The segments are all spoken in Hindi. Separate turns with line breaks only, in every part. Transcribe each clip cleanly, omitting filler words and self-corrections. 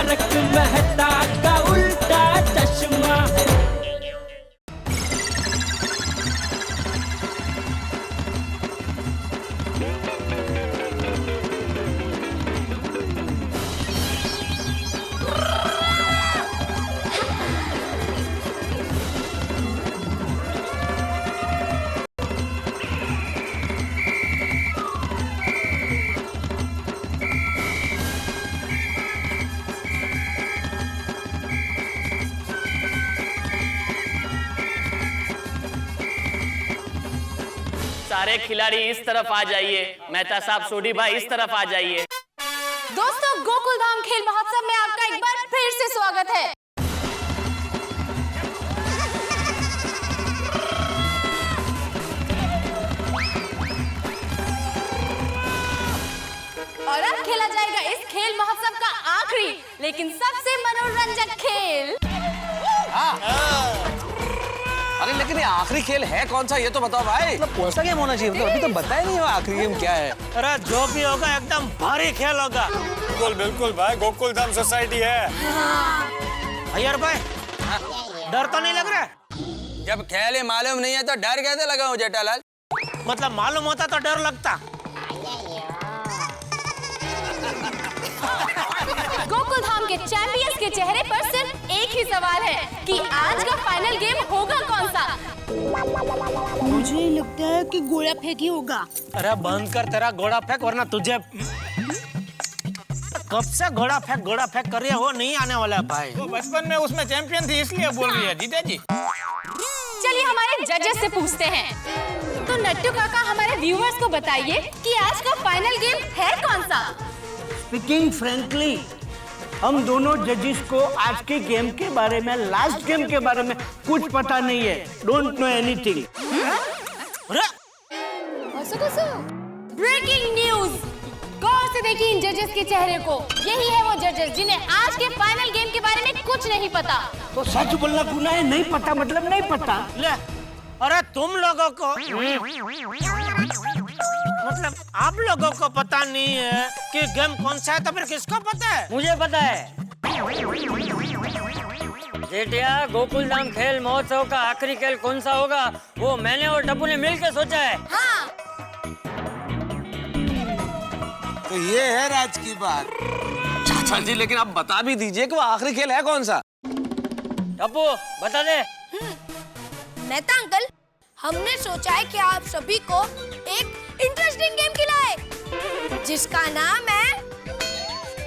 तारक मेहता का उल्टा चश्मा।
सारे खिलाड़ी इस तरफ आ जाइए। मेहता साहब, सोढ़ी भाई इस तरफ आ जाइए।
दोस्तों, गोकुल धाम खेल महोत्सव में आपका एक बार फिर से स्वागत है। और अब खेला जाएगा इस खेल महोत्सव का आखिरी लेकिन सबसे मनोरंजक खेल।
अरे लेकिन ये आखिरी खेल है कौन सा, ये तो बताओ भाई। मतलब कौन सा गेम होना चाहिए, मतलब अभी तो बताया नहीं हो आखिरी गेम क्या है।
अरे जो भी होगा एकदम भारी खेल होगा।
बिल्कुल बिल्कुल भाई, गोकुल धाम सोसाइटी है।
अय्यर भाई, डर तो नहीं लग रहा है?
जब खेल ही मालूम नहीं है तो डर कैसे लगा हूँ जेठालाल?
मतलब मालूम होता तो डर लगता।
गोकुल धाम के चैंपियंस के चेहरे पर सिर्फ एक ही सवाल है कि आज का फाइनल गेम होगा कौन सा।
मुझे लगता है कि घोड़ा फेंक ही होगा।
अरे बंद कर तेरा घोड़ा फेंक, वरना तुझे कब से घोड़ा फेंक कर रही है, वो नहीं आने वाला है भाई।
वो बचपन में उसमें चैंपियन थी इसलिए बोल रही है जीजा जी।
चलिए हमारे जजेस से पूछते हैं। तो नट्टू काका, हमारे व्यूअर्स को बताइए कि आज का फाइनल गेम है कौन सा।
स्पीकिंग फ्रैंकली, हम दोनों जजेस को आज के गेम के बारे में, लास्ट गेम के बारे में कुछ पता नहीं है। Don't know anything.
Breaking news, गौर से देखिए इन जजेस के चेहरे को। यही है वो जजेस जिन्हें आज के फाइनल गेम के बारे में कुछ नहीं पता।
तो सच बोलना गुनाह है, नहीं पता मतलब नहीं पता।
ले, अरे तुम लोगों को मतलब आप लोगों को पता नहीं है कि गेम कौन सा है, तो फिर किसको पता है?
मुझे पता है। जेठिया, गोकुल धाम खेल महोत्सव का आखिरी खेल कौन सा होगा, वो मैंने और टप्पू ने मिलकर सोचा है।
हाँ।
तो ये है राज की बात। चाचा जी, लेकिन आप बता भी दीजिए कि वो आखिरी खेल है कौन सा।
टप्पू बता दे।
मेहता अंकल, हमने सोचा है कि आप सभी को एक इंटरेस्टिंग गेम खिलाए जिसका नाम है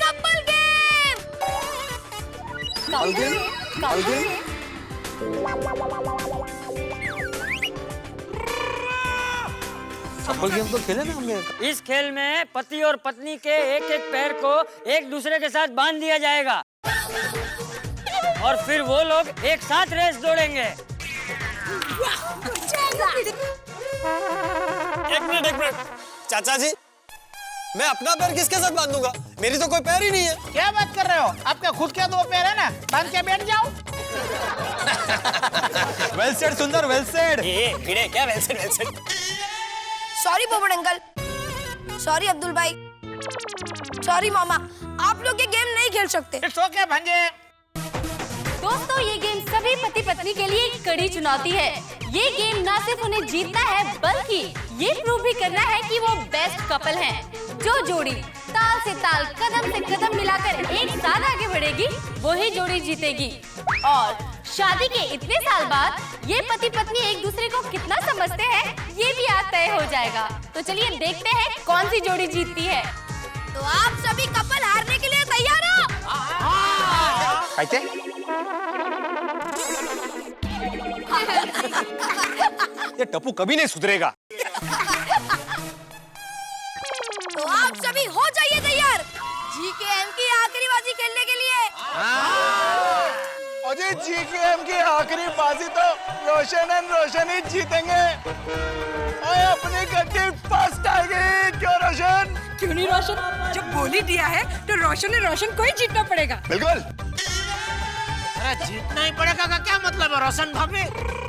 couple game.
Couple game? Couple game? Couple game तो खेले ना हमने।
इस खेल में पति और पत्नी के एक एक पैर को एक दूसरे के साथ बांध दिया जाएगा और फिर वो लोग एक साथ रेस दौड़ेंगे।
एक मिनट चाचा जी, मैं अपना पैर किसके साथ बांधूंगा? मेरी तो कोई पैर ही नहीं है।
क्या बात कर रहे हो? आपका खुद के दो पैर है ना, बांध के बैठ जाओ।
वेल सेड सुंदर, वेल सेड।
ये भिड़े क्या वेल सेड।
सॉरी पोपट अंकल, सॉरी अब्दुल भाई, सॉरी मामा, आप लोग ये गेम नहीं खेल सकते।
इट्स ओके भांजे।
दोस्तों, ये गेम सभी पति पत्नी के लिए एक कड़ी चुनौती है। ये गेम न सिर्फ उन्हें जीतना है बल्कि ये प्रूव भी करना है कि वो बेस्ट कपल हैं। जो जोड़ी ताल से ताल, कदम से कदम मिलाकर एक साथ आगे बढ़ेगी, वही जोड़ी जीतेगी। और शादी के इतने साल बाद ये पति पत्नी एक दूसरे को कितना समझते हैं, ये भी आज तय हो जाएगा। तो चलिए देखते हैं कौन सी जोड़ी जीतती है।
तो आप सभी कपल हारने के लिए तैयार हो?
ये टप्पू कभी नहीं सुधरेगा।
तो आप सभी हो जाइए तैयार जीकेएम की आखिरी बाजी खेलने के लिए।
अजय, जीकेएम की आखिरी बाजी तो रोशन ही जीतेंगे। और अपनी गड्डी फर्स्ट आएगी। क्यों रोशन?
क्यों नहीं रोशन? जब बोल ही दिया है तो रोशन को ही जीतना पड़ेगा।
बिल्कुल।
अरे जीतना ही पड़ेगा का क्या मतलब है रोशन भाभी?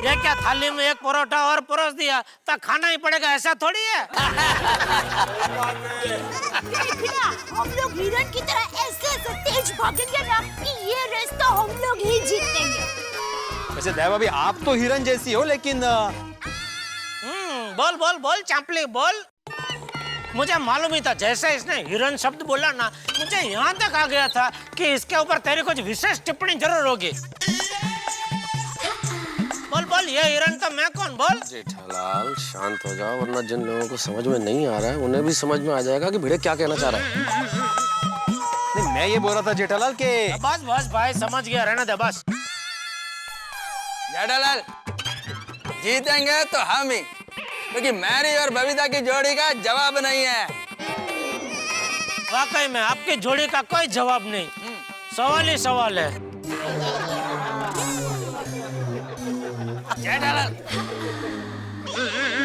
ये क्या थाली में एक परोठा और परोस दिया तो खाना ही पड़ेगा, ऐसा थोड़ी है।
देखना, हम लोग हिरन की तरह ऐसे तेज भागेंगे ना कि ये रेस तो हम लोग ही जीतेंगे।
वैसे दैव भाभी आप तो हिरन जैसी हो, लेकिन
बोल बोल बोल चांपली बोल। मुझे मालूम ही था, जैसे इसने हिरन शब्द बोला ना, मुझे यहाँ तक आ गया था कि इसके ऊपर तेरी कुछ विशेष टिप्पणी जरूर होगी। बोल बोल, ये हिरन का मैं कौन, बोल।
जेठालाल शांत हो जाओ, वरना जिन लोगों को समझ में नहीं आ रहा है उन्हें भी समझ में आ जाएगा कि भिड़े क्या कहना चाह रहा है।
नहीं, मैं ये बोल रहा था जेठालाल के
बस बस भाई, समझ गया, रहने दे बस।
जेठालाल जीतेंगे तो हम ही, क्योंकि मैरी और बबीता की जोड़ी का जवाब नहीं है।
वाकई में आपकी जोड़ी का कोई जवाब नहीं, सवाल ही सवाल है।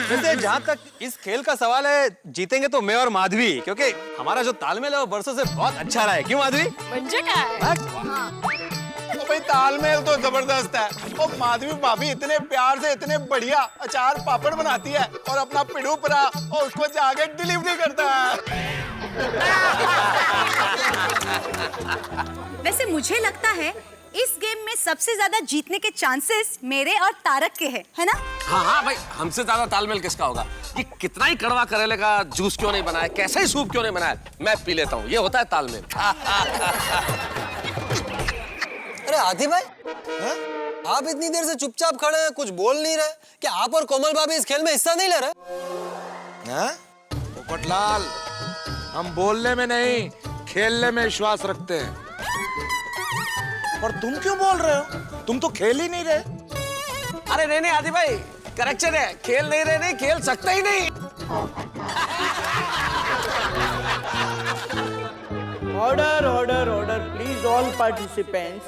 वैसे जहाँ तक इस खेल का सवाल है, जीतेंगे तो मैं और माधवी, क्योंकि हमारा जो तालमेल है वो बरसों से बहुत अच्छा रहा है। क्यों माधवी?
तो भाई तालमेल तो जबरदस्त है। और माधवी भाभी इतने प्यार से इतने बढ़िया अचार पापड़ बनाती है और अपना पिड़ू परा और उसको जाके डिलीवरी करता है।
वैसे मुझे लगता है इस गेम में सबसे ज्यादा जीतने के चांसेस मेरे और तारक के हैं, है ना?
हाँ हाँ भाई, हमसे ज्यादा तालमेल किसका होगा? ये कितना ही कड़वा करेले का जूस क्यों नहीं बनाया, कैसा ही सूप क्यों नहीं बनाया, मैं पी लेता हूँ, ये होता है तालमेल।
अरे आदि भाई, आप इतनी देर से चुपचाप खड़े हैं, कुछ बोल नहीं रहे? क्या आप और कोमल भाभी इस खेल में हिस्सा नहीं ले रहे?
पोपटलाल, हम बोलने में नहीं खेलने में विश्वास रखते हैं। और तुम क्यों बोल रहे हो? तुम तो खेल ही नहीं रहे।
अरे नहीं नहीं आदि भाई, करेक्शन है, खेल नहीं रहे, नहीं खेल सकते ही नहीं।
Order order order, please all participants.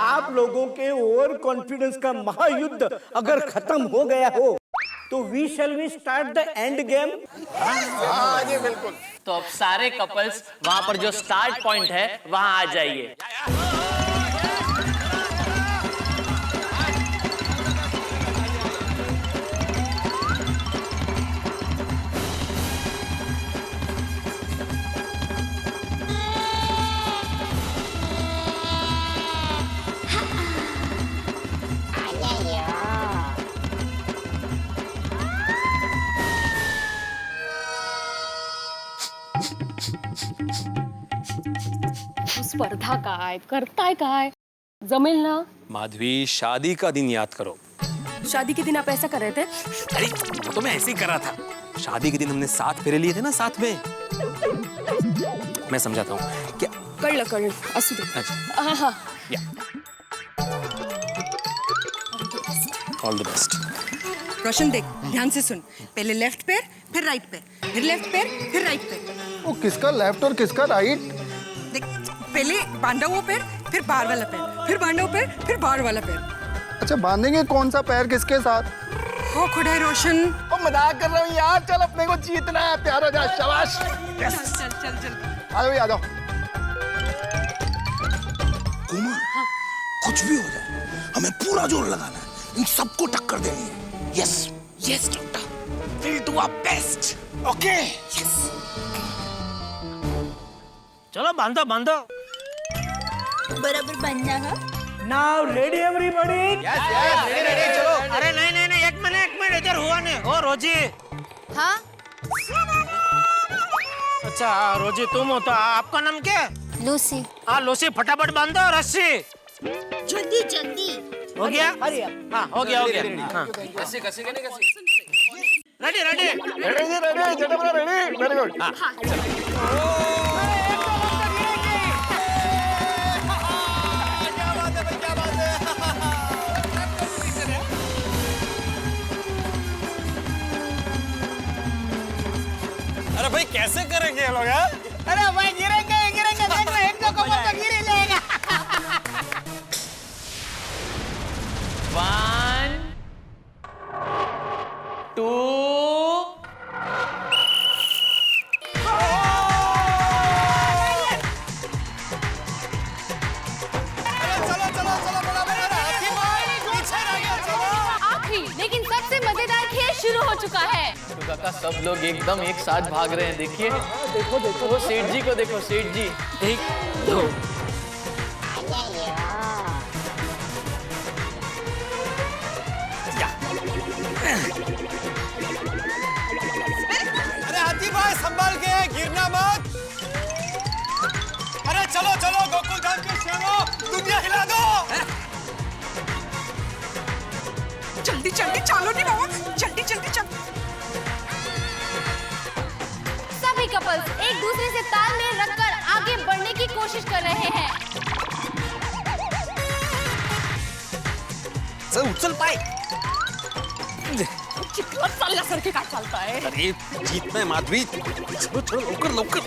आप लोगों के ओवर कॉन्फिडेंस का महायुद्ध अगर खत्म हो गया हो तो we shall we start the end game.
हाँ जी बिल्कुल।
तो अब सारे कपल्स वहां पर जो स्टार्ट पॉइंट है वहां आ जाइए।
स्पर्धा काय करताय काय, जमेल ना?
माधवी, शादी का दिन याद करो।
शादी के दिन आप ऐसा कर रहे थे?
अरे वो तो मैं ऐसे ही कर रहा था। शादी के दिन हमने 7 फेरे लिए थे ना, साथ में। मैं समझाता हूँ क्या।
कळलं असू दे।
अच्छा।
हाँ हाँ।
All the best.
रोशन देख, ध्यान से सुन। पहले लेफ्ट पैर, फिर राइट पैर, फिर लेफ्ट पैर, फिर राइट पैर।
वो किसका लेफ्ट और किसका राइट?
देख, पहले बांधा हुआ पैर, फिर बाहर वाला पैर, फिर बांधा हुआ पैर, फिर बाहर वाला पैर।
अच्छा, बांधेंगे कौन सा पैर किसके साथ?
हो खुदा है रोशन।
ओ मजाक कर रहा हूँ यार, चल अपने को जीतना है, प्यार हो जा, शाबाश।
चल चल चल।
आ जाओ, आ जाओ।
कुमार, कुछ भी हो जाए हमें पूरा जोर लगाना है, इन सबको टक्कर देनी है। Yes yes doctor, will do our best. Okay yes.
चलो बांधो बांधो।
बराबर बांधना है।
Now ready everybody?
Yes yes, ready ready, चलो।
अरे नहीं नहीं नहीं, एक मिनट इधर हुआ नहीं। ओ रोजी।
हाँ?
अच्छा रोजी तुम हो, तो आपका नाम क्या है?
लूसी।
हाँ लूसी, फटाफट बांधो रस्सी।
जल्दी जल्दी।
हो गया? हाँ हो गया हो गया। हाँ
कसी कसी के नहीं कसी।
Ready ready
ready ready, Jethalal ready, very good.
अरे भाई कैसे करेंगे ये लोग?
अरे भाई गिरेंगे गिरेंगे, देख लो एक दो कपल तो गिर ही जाएगा।
1 2
आखिरी लेकिन सबसे मजेदार खेल शुरू हो चुका है।
काका, सब लोग एकदम एक साथ भाग रहे हैं, देखिए।
देखो देखो
वो सेठ जी को देखो, सेठ जी।
1 2
अरे हाथी भाई संभाल के, गिरना मत। अरे चलो चलो गोकुल धाम के शेरों, दुनिया हिला दो।
जल्दी जल्दी चलो नहीं बाबा, जल्दी जल्दी चलो।
सभी कपल्स एक दूसरे से तालमेल रखकर आगे बढ़ने की कोशिश कर रहे हैं।
सर उछल पाए।
चिकला साला सर के का चलता है।
अरे जीतना है माधवी, चलो चलो लौकर लौकर।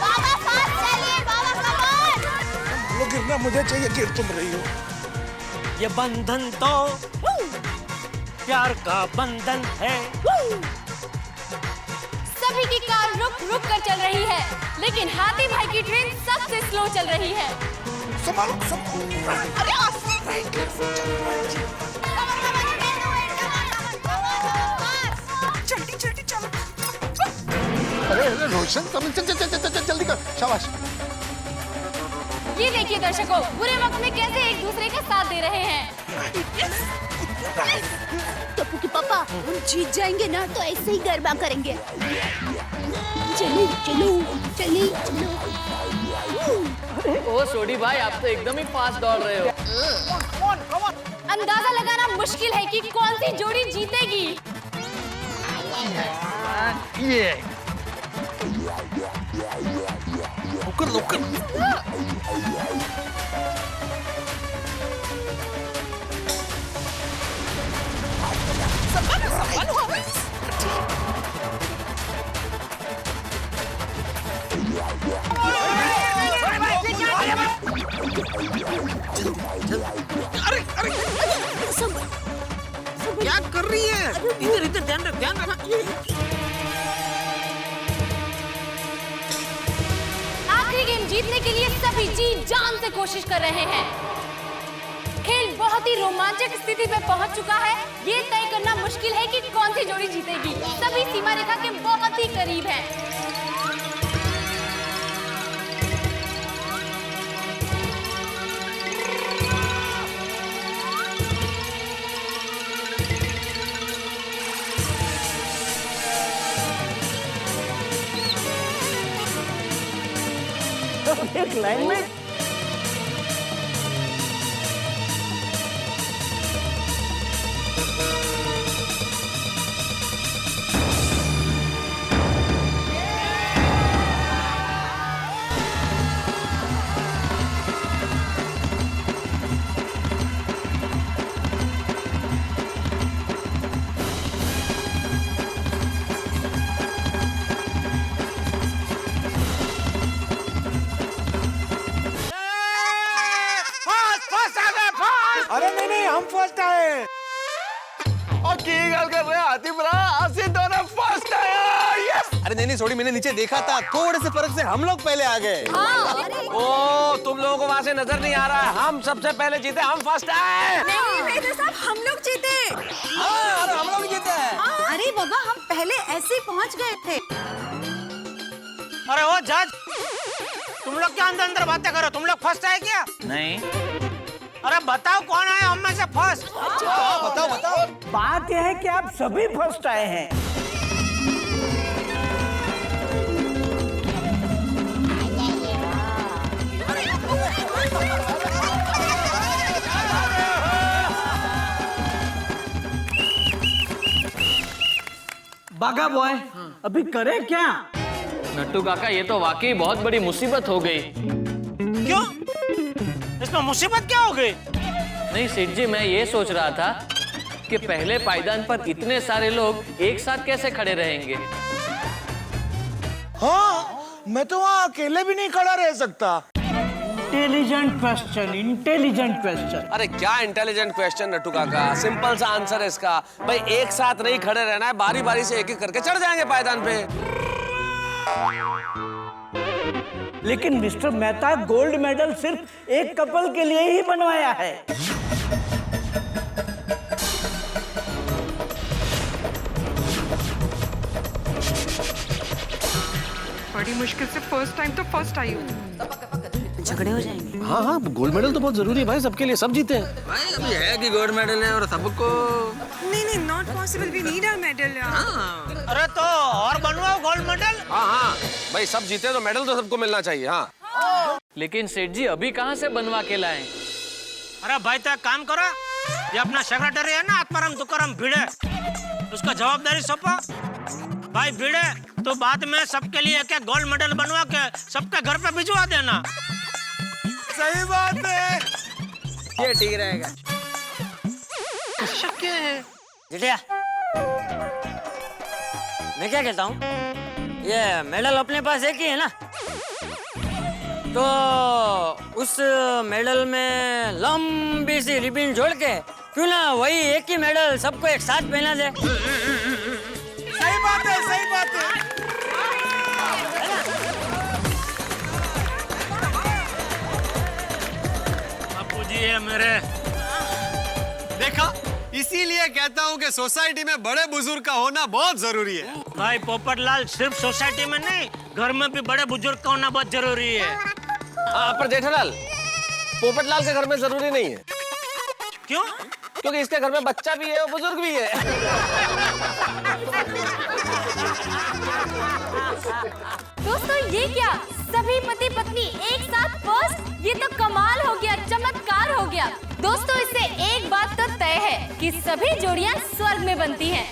बाबा फास्ट चलिए, बाबा कमान।
वो गिरना मुझे चाहिए, गिर तुम रही हो।
ये बंधन तो प्यार का बंधन है।
सभी की कार रुक रुक कर चल रही है, लेकिन हाथी भाई की ट्रेन सबसे स्लो चल रही है।
संभालो संभालो।
अरे जल्दी जल्दी चलो।
अरे रोशन जल्दी कर, शाबाश।
ये देखिए दर्शकों, बुरे वक्त में कैसे एक दूसरे का साथ दे रहे हैं।
टप्पू के पापा, हम जीत जाएंगे ना तो ऐसे ही गरबा करेंगे। चलो चलो चलो चलो।
ओ सोडी भाई, आप तो एकदम ही फास्ट दौड़ रहे हो।
अंदाजा लगाना मुश्किल है कि कौन सी जोड़ी जीतेगी।
ये
लौकर लौकर।
अरे अरे क्या कर रही है? इधर इधर ध्यान रख, ध्यान रख।
आखिरी गेम जीतने के लिए सभी जी जान से कोशिश कर रहे हैं। खेल बहुत ही रोमांचक स्थिति में पहुंच चुका है। ये तय करना मुश्किल है कि कौन सी जोड़ी जीतेगी। सभी सीमा रेखा के बहुत ही करीब हैं।
एक लाइन में
अरे नहीं नहीं, हम फर्स्ट आए। और की गल कर रहे हैं हाथी भरा, आसिफ दोनों फर्स्ट आए। यस।
अरे नहीं सोडी, मैंने नीचे देखा था, थोड़े से फर्क से हम लोग पहले आ गए।
ओ तुम लोगों को वहां से नजर नहीं आ रहा है, हम सबसे पहले जीते, हम फर्स्ट आए।
नहीं मेजर साहब, हम लोग जीते।
हाँ, हम लोग जीते हैं।
अरे बाबा, हम पहले ऐसे ही पहुंच गए थे।
अरे वो जज, तुम लोग क्या अंदर अंदर बातें करो? तुम लोग फर्स्ट आए क्या?
नहीं।
अरे बताओ कौन आया हम में से फर्स्ट?
बताओ बताओ।
बात यह है कि आप सभी फर्स्ट आए हैं। बागा बॉय, अभी करे क्या?
नट्टू काका, ये तो वाकई बहुत बड़ी मुसीबत हो गई।
क्यों? इसमें मुसीबत क्या हो गई?
नहीं सेठ जी, मैं ये सोच रहा था कि पहले पायदान पर इतने सारे लोग एक साथ कैसे खड़े रहेंगे।
हाँ, मैं तो वहाँ अकेले भी नहीं खड़ा रह सकता।
Intelligent question, intelligent question.
अरे क्या इंटेलिजेंट क्वेश्चन नट्टू काका, सिंपल सा आंसर है इसका। भाई एक साथ नहीं खड़े रहना है, बारी बारी से एक एक करके चढ़ जाएंगे पायदान पे।
लेकिन मिस्टर मेहता, गोल्ड मेडल सिर्फ एक कपल के लिए ही बनवाया है।
मुश्किल से फर्स्ट टाइम तो फर्स्ट आई हूँ।
झगड़े हो जाएंगे।
हाँ हाँ, गोल्ड मेडल तो बहुत जरूरी है भाई, सबके लिए, सब जीते हैं
भाई। अभी है कि गोल्ड मेडल है और सबको
नहीं, not possible, we need our medal यार।
अरे तो और बनवाओ गोल्ड मेडल।
हाँ हाँ भाई, सब जीते तो मेडल तो सबको मिलना चाहिए। हाँ
लेकिन सेठ जी अभी कहाँ से बनवा के लाए?
अरे भाई तो एक काम करो, ये अपना सेक्रेटरी है ना आत्माराम तुकाराम भिड़े, उसका जवाबदारी सौंपो। भाई भिड़े तो बाद में सबके लिए एक गोल्ड मेडल बनवा के सबके घर पे भिजवा देना।
सही बात है, ये ठीक रहेगा।
शक्य है
जिटिया, मैं क्या कहता हूँ, ये मेडल अपने पास एक ही है ना, तो उस मेडल में लंबी सी रिबन जोड़ के क्यों ना वही एक ही मेडल सबको एक साथ पहना दे।
सही बात है, सही बात है।
बापू जी है मेरे।
देखा, इसीलिए कहता हूँ कि सोसाइटी में बड़े बुजुर्ग का होना बहुत जरूरी है।
भाई पोपटलाल, सिर्फ सोसाइटी में नहीं, घर में भी बड़े बुजुर्ग का होना बहुत जरूरी है।
हाँ, पर जेठालाल, पोपटलाल के घर में जरूरी नहीं है।
क्यों?
क्योंकि इसके घर में बच्चा भी है और बुजुर्ग भी है।
दोस्तों ये क्या, सभी पति पत्नी एक साथ फर्स्ट? ये तो कमाल हो गया, चमत्कार हो गया। दोस्तों इससे एक बात तो तय है कि सभी जोड़ियां स्वर्ग में बनती हैं।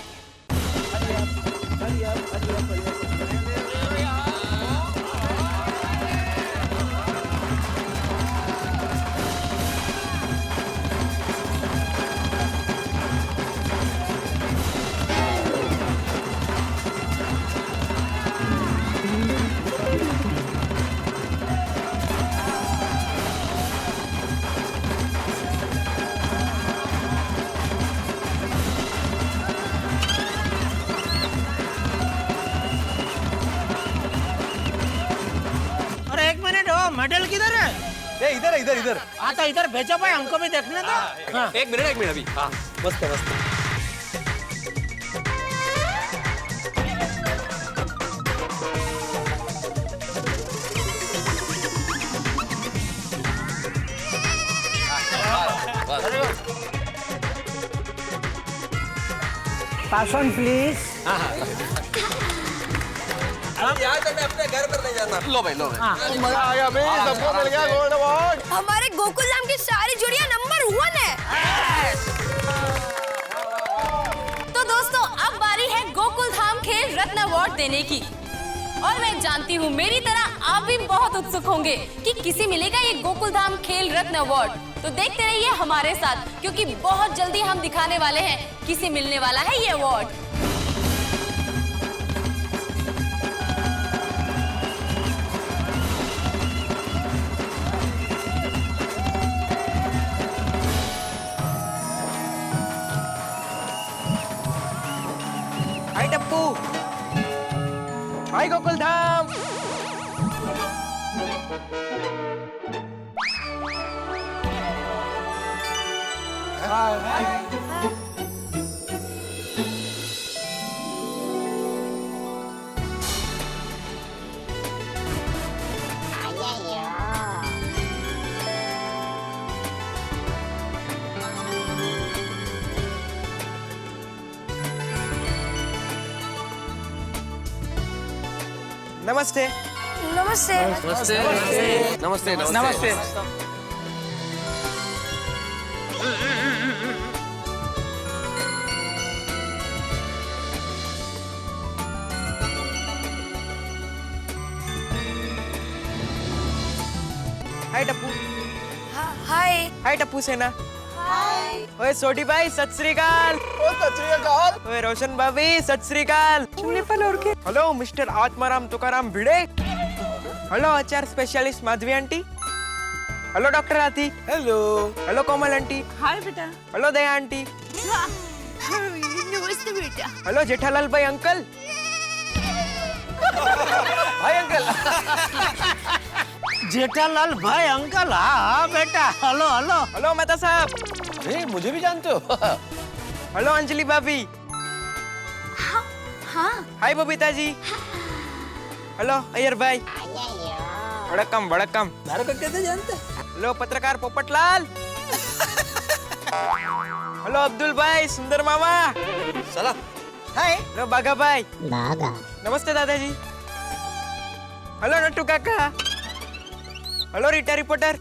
मेडल किधर है?
ये इधर है, इधर इधर।
आता इधर भेजो भाई, हमको भी देखने दो। हाँ।
एक मिनट अभी। हाँ मस्त है, मस्त है।
Pass on please.
यहाँ से मैं अपने घर पर नहीं जाता।
लो भाई, लो भाई।
मजा आ गया भाई, सबको मिल गया गोल्ड अवार्ड।
हमारे गोकुल धाम की सारी जोड़ियां नंबर 1 है।
तो दोस्तों अब बारी है गोकुल धाम खेल रत्न अवार्ड देने की, और मैं जानती हूँ मेरी तरह आप भी बहुत उत्सुक होंगे कि किसे मिलेगा ये गोकुल धाम खेल रत्न अवार्ड। तो देखते रहिए हमारे साथ, क्योंकि बहुत जल्दी हम दिखाने वाले हैं किसे मिलने वाला है ये अवार्ड।
हाय टप्पू, हाय गोकुल धाम।
नमस्ते।
नमस्ते।
नमस्ते नमस्ते नमस्ते
नमस्ते।
हाय टप्पू।
हाय।
हाय टप्पू सेना।
हाय।
ओए सोटी भाई सत श्री अकाल।
ओ सत श्री अकाल।
ओए रोशन भाभी सत श्री अकाल। हेलो मिस्टर आत्माराम तुकाराम भिड़े। हेलो आचार specialist Madhavi aunty. Hello doctor आती। हेलो। हेलो कोमल आंटी।
हाय बेटा।
हेलो दया आंटी।
नमस्ते बेटा।
हेलो जेठालाल भाई अंकल। भाई अंकल।
जेठालाल भाई अंकल। हाँ बेटा, हेलो हेलो।
हेलो मेहता साहब।
अरे मुझे भी जानते हो?
हेलो अंजलि भाभी।
हाँ।
हाय बबीता जी। हेलो अय्यर भाई, वड़कम वड़कम।
मेरे को कैसे जानते?
हेलो पत्रकार पोपटलाल। हेलो अब्दुल भाई, सुंदर मामा।
सलाम।
हाय। हेलो बाघा भाई। बाघा। नमस्ते दादाजी। हेलो नट्टू काका। Hello Rita reporter.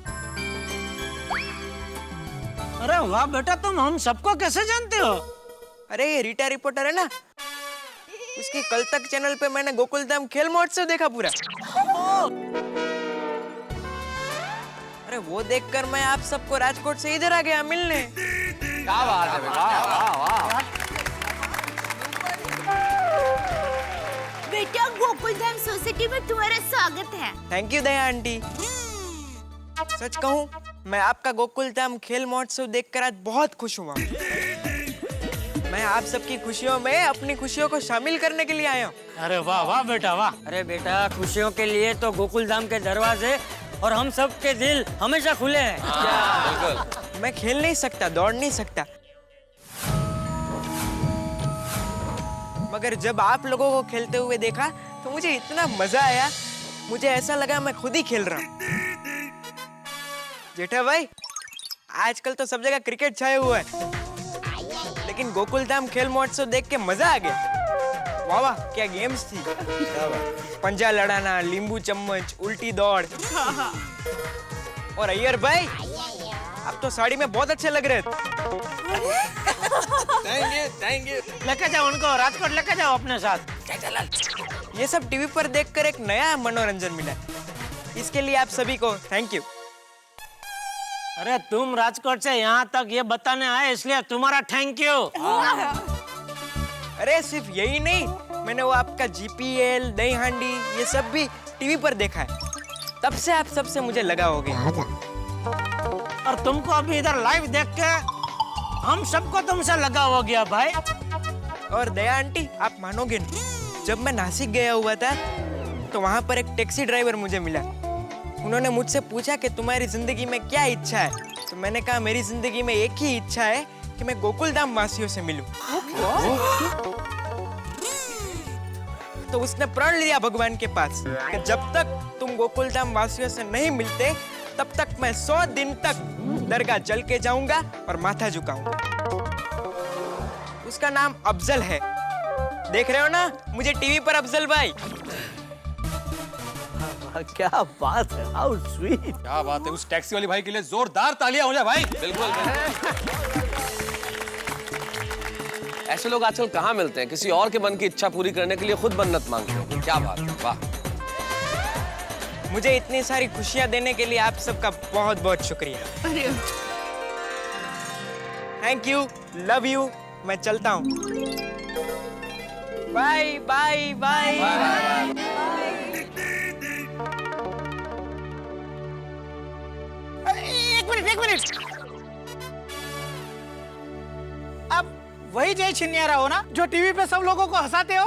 अरे वाह बेटा, तुम हम सबको कैसे जानते हो?
अरे ये रीटा रिपोर्टर है ना, उसकी कल तक चैनल पे मैंने गोकुलधाम खेल महोत्सव देखा पूरा। अरे वो देखकर मैं आप सबको राजकोट से इधर आ गया मिलने।
क्या बात है, वाह वाह वाह।
बेटा गोकुलधाम सोसाइटी में तुम्हारा स्वागत है।
Thank you Daya aunty. सच कहूँ, मैं आपका गोकुलधाम खेल महोत्सव देखकर आज बहुत खुश हुआ। मैं आप सबकी खुशियों में अपनी खुशियों को शामिल करने के लिए आया हूँ।
अरे वाह वाह बेटा वाह।
अरे बेटा, खुशियों के लिए तो गोकुलधाम के दरवाजे और हम सब के दिल हमेशा खुले हैं।
मैं खेल नहीं सकता, दौड़ नहीं सकता, मगर जब आप लोगों को खेलते हुए देखा तो मुझे इतना मजा आया, मुझे ऐसा लगा मैं खुद ही खेल रहा हूँ। जेठा भाई, आजकल तो सब जगह क्रिकेट छाया हुआ है, लेकिन गोकुलधाम खेल महोत्सव देख के मजा आ गया। वाह वाह, क्या गेम्स थी। पंजा लड़ाना, नींबू चम्मच, उल्टी दौड़। और अय्यर भाई, आप तो साड़ी में बहुत अच्छे लग रहे थे।
Thank you. लेके जाओ उनको, राजकोट लेके जाओ अपने साथ।
ये सब टीवी पर देखकर एक नया मनोरंजन मिला, इसके लिए आप सभी को थैंक यू।
अरे तुम राजकोट से यहाँ तक ये बताने आए, इसलिए तुम्हारा थैंक यू।
अरे सिर्फ यही नहीं, मैंने वो आपका जीपीएल, दही हांडी, ये सब भी टीवी पर देखा है, तब से आप सबसे मुझे लगा हो गया।
और तुमको अभी इधर लाइव देख के हम सबको तुमसे लगा हो गया भाई।
और दया आंटी, आप मानोगे नहीं, जब मैं नासिक गया हुआ था तो वहाँ पर एक टैक्सी ड्राइवर मुझे मिला। उन्होंने मुझसे पूछा कि तुम्हारी जिंदगी में क्या इच्छा है, तो मैंने कहा मेरी जिंदगी में एक ही इच्छा है कि मैं गोकुलधाम वासियों से मिलूं। तो उसने प्रण लिया भगवान के पास कि जब तक तुम गोकुलधाम वासियों से नहीं मिलते, तब तक मैं 100 दिन तक दरगाह जल के जाऊंगा और माथा झुकाऊंगा। उसका नाम अफजल है। देख रहे हो ना मुझे टीवी पर, अफजल भाई।
क्या बात है, हाउ स्वीट।
क्या बात है, उस टैक्सी वाली भाई के लिए जोरदार तालियां हो जाए भाई। बिल्कुल। ऐसे लोग आजकल कहाँ मिलते हैं, किसी और के मन की इच्छा पूरी करने के लिए खुद मन्नत मांगते हैं। क्या बात है, वाह।
मुझे इतनी सारी खुशियां देने के लिए आप सबका बहुत बहुत शुक्रिया। Thank you, love you. मैं चलता हूँ। Bye bye bye.
एक मिनट। आप वही जय छिनियारा हो ना, जो टीवी पे सब लोगों को हंसाते हो?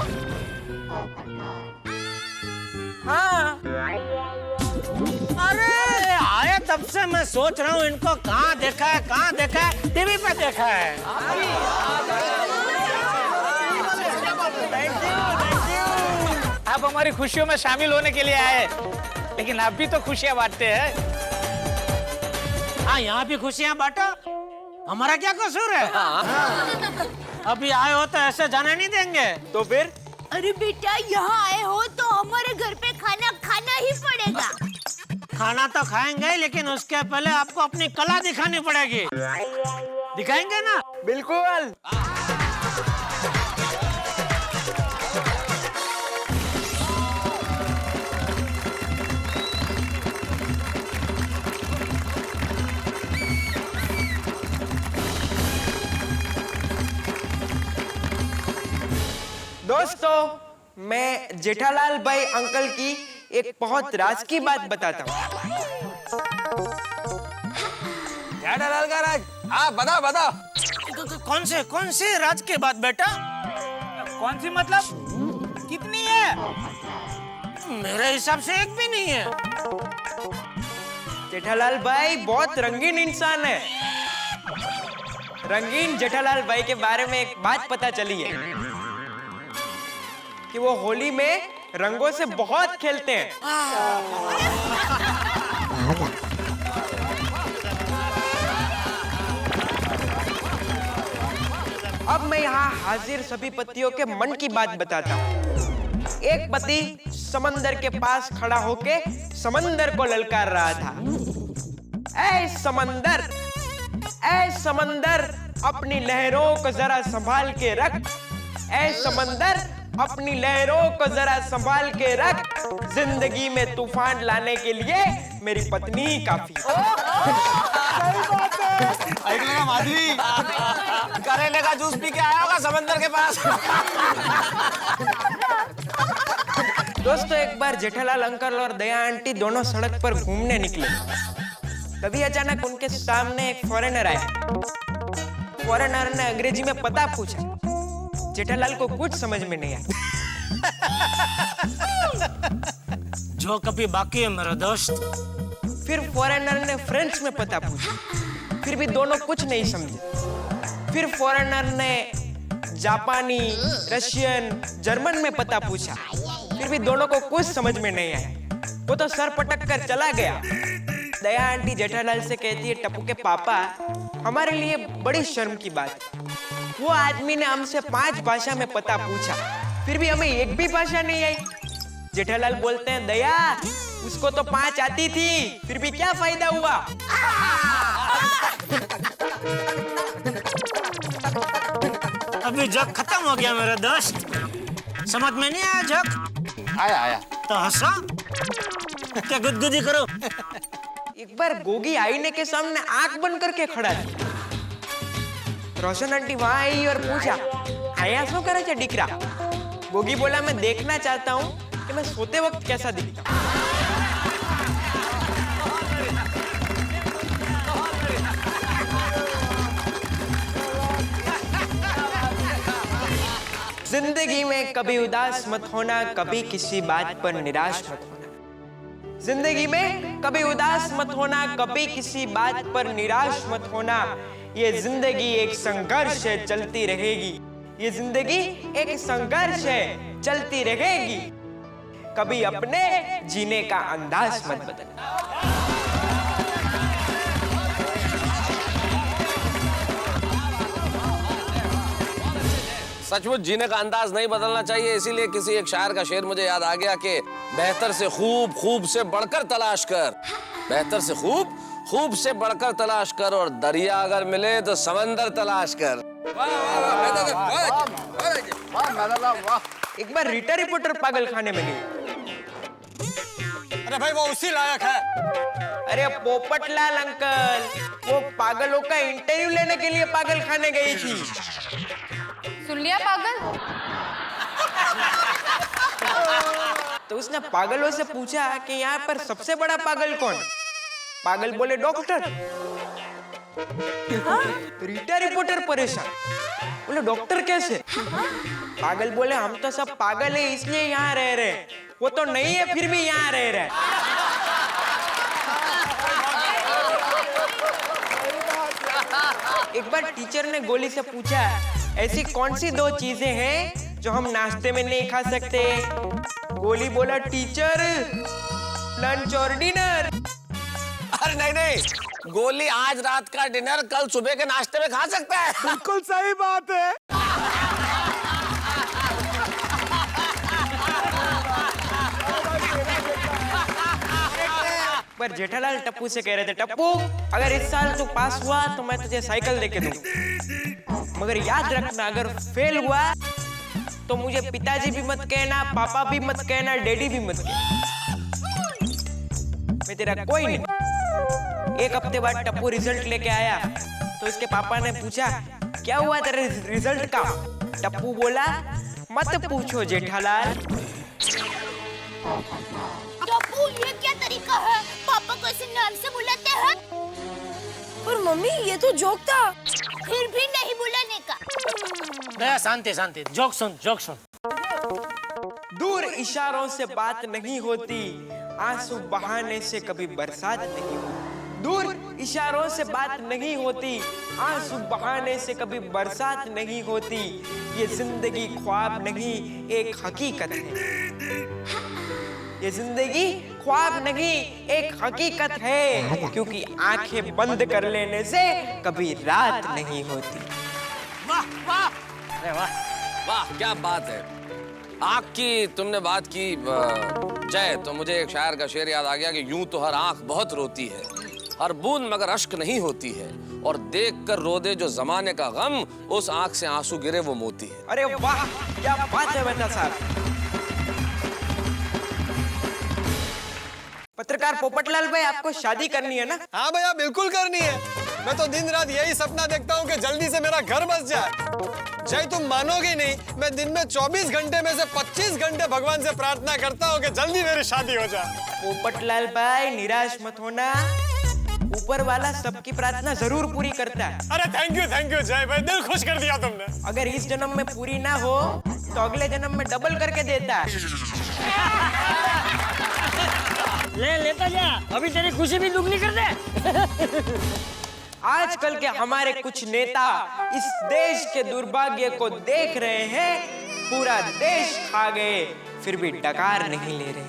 हाँ।
अरे आए तब से मैं सोच रहा हूँ इनको कहाँ देखा है, टीवी पे देखा है।
आप हमारी खुशियों में शामिल होने के लिए आए, लेकिन आप भी तो खुशियां बांटते हैं।
हाँ, यहाँ भी खुशियाँ बांटो, हमारा क्या कसूर है? अभी आए हो तो ऐसे जाने नहीं देंगे।
तो फिर?
अरे बेटा, यहाँ आए हो तो हमारे घर पे खाना खाना ही पड़ेगा।
खाना तो खाएंगे, लेकिन उसके पहले आपको अपनी कला दिखानी पड़ेगी। दिखाएंगे ना?
बिल्कुल। दोस्तों, मैं जेठालाल भाई अंकल की एक बहुत राज की बात बताता हूँ।
जेठालाल का राज? हाँ, बताओ।
कौन से राज की बात बेटा?
कौन सी मतलब? कितनी है?
मेरे हिसाब से एक भी नहीं है।
जेठालाल भाई बहुत रंगीन इंसान है। रंगीन जेठालाल भाई के बारे में एक बात पता चली है कि वो होली में रंगों से बहुत खेलते हैं। अब मैं यहाँ हाजिर सभी पतियों के मन की बात बताता हूँ। एक पति समंदर के पास खड़ा होके समंदर को ललकार रहा था, ऐ समंदर, ऐ समंदर, अपनी लहरों को जरा संभाल के रख, ऐ समंदर, अपनी लहरों को जरा संभाल के रख, जिंदगी में तूफान लाने के लिए मेरी पत्नी ही काफी।
माधवी, करेले का जूस पी के आया होगा समंदर के पास।
दोस्तों, एक बार जेठालाल अंकल और दया आंटी दोनों सड़क पर घूमने निकले। तभी अचानक उनके सामने एक फॉरेनर आया। फॉरेनर ने अंग्रेजी में पता पूछा। जेठालाल को कुछ समझ में नहीं आया।
जो कभी बाकी है मेरा दोस्त।
फिर फॉरेनर ने फ्रेंच में पता पूछा, फिर भी दोनों कुछ नहीं समझे। फिर फॉरेनर ने जापानी, रशियन, जर्मन में पता पूछा, फिर भी दोनों को कुछ समझ में नहीं आया। वो तो सर पटक कर चला गया। दया आंटी जेठालाल से कहती है, टप्पू के पापा, हमारे लिए बड़ी शर्म की बात है। वो आदमी ने हमसे 5 भाषा में पता पूछा, फिर भी हमें एक भी भाषा नहीं आई। जेठालाल बोलते हैं, दया, उसको तो 5 आती थी, फिर भी क्या फायदा हुआ।
अभी जग खत्म हो गया मेरा दोस्त। समझ में नहीं आया जग?
आया।
तो हंसा क्या, गुदगुदी करो।
एक बार गोगी आईने के सामने आंख बंद करके खड़ा था। रोशन आंटी वहां आई और पूछा, आया शो करे छे दीकरा? गोगी बोला, मैं देखना चाहता हूँ कि मैं सोते वक्त कैसा दिखता हूँ। जिंदगी में कभी उदास मत होना, कभी किसी बात पर निराश मत होना। जिंदगी में कभी उदास मत होना, कभी किसी बात पर निराश मत होना। ये जिंदगी एक संघर्ष है, चलती रहेगी। ये जिंदगी एक संघर्ष है, चलती रहेगी। कभी अपने जीने का अंदाज मत बदलना।
सचमुच जीने का अंदाज नहीं बदलना चाहिए। इसीलिए किसी एक शायर का शेर मुझे याद आ गया कि बेहतर से खूब, खूब से बढ़कर तलाश कर, बेहतर से खूब, खूब से बढ़कर तलाश कर, और दरिया अगर मिले तो समंदर तलाश कर।
एक बार रीटा रिपोर्टर पागल खाने में गई।
अरे भाई, वो उसी लायक है।
अरे पोपटलाल अंकल, वो पागलों का इंटरव्यू लेने के लिए पागल खाने गई थी।
सुन लिया पागल?
तो उसने पागलों से पूछा कि यहाँ पर सबसे बड़ा पागल कौन? पागल बोले, डॉक्टर। रीटा रिपोर्टर परेशान, बोले डॉक्टर कैसे? पागल बोले, हम तो सब पागल है इसलिए यहाँ रह रहे हैं। वो तो नहीं है फिर भी यहाँ रह रहे हैं। एक बार टीचर ने गोली से पूछा, ऐसी कौन सी 2 चीजें हैं जो हम नाश्ते में नहीं खा सकते? गोली बोला, टीचर, लंच और डिनर।
अरे नहीं, गोली आज रात का डिनर कल सुबह के नाश्ते में खा सकता है।
बिल्कुल सही बात है।
पर जेठालाल टप्पू से कह रहे थे, टप्पू, अगर इस साल तू पास हुआ तो मैं तुझे साइकिल देके दूंगा, मगर याद रखना अगर फेल हुआ तो मुझे पिताजी भी मत कहना, पापा भी मत कहना, डैडी भी मत कहना, मैं तेरा कोई नहीं। एक हफ्ते बाद टप्पू रिजल्ट लेके आया तो उसके पापा ने पूछा, क्या हुआ तेरे रिजल्ट का? टप्पू बोला, मत पूछो जेठालाल।
टप्पू, ये क्या तरीका है? पापा को ऐसे नाम से बुलाते हैं?
पर मम्मी, ये तो जोक था।
फिर भी नहीं बुलाने का।
दया, शांति शांति, जोक सुन, जोक सुन।
दूर इशारों से बात नहीं होती, आंसू बहाने से कभी बरसात नहीं होती। दूर इशारों से बात नहीं होती, आंसू बहाने से कभी बरसात नहीं होती। ये जिंदगी ख्वाब नहीं एक हकीकत है। ये जिंदगी ख्वाब नहीं एक हकीकत है, क्योंकि आंखें बंद कर लेने से कभी रात नहीं होती।
वाह वाह, अरे वाह वाह, क्या बात है। आँख की तुमने बात की जय, तो मुझे एक शायर का शेर याद आ गया कि यूं तो हर आँख बहुत रोती है, हर बूंद मगर अश्क नहीं होती है, और देख कर रो दे जो जमाने का गम, उस आँख से आंसू गिरे वो मोती है।
अरे वाह, क्या बात है बेटा साहब। पत्रकार पोपटलाल भाई, आपको शादी करनी है ना?
हाँ भैया, बिल्कुल करनी है। मैं तो दिन रात यही सपना देखता हूँ कि जल्दी से मेरा घर बस जाए। जय, तुम मानोगे नहीं, मैं दिन में 24 घंटे में से 25 घंटे भगवान से प्रार्थना करता हूँ कि जल्दी मेरी शादी हो जाए।
पोपटलाल भाई, निराश मत होना, ऊपर वाला सबकी प्रार्थना जरूर पूरी करता है।
अरे थैंक यू जय भाई, दिल खुश कर दिया तुमने।
अगर इस जन्म में पूरी ना हो तो अगले जन्म में डबल करके देता है।
लेता जा, अभी तेरी खुशी भी दुगनी कर दे।
आजकल के हमारे कुछ नेता इस देश के दुर्भाग्य को देख रहे हैं, पूरा देश खा गए, फिर भी डकार नहीं ले रहे।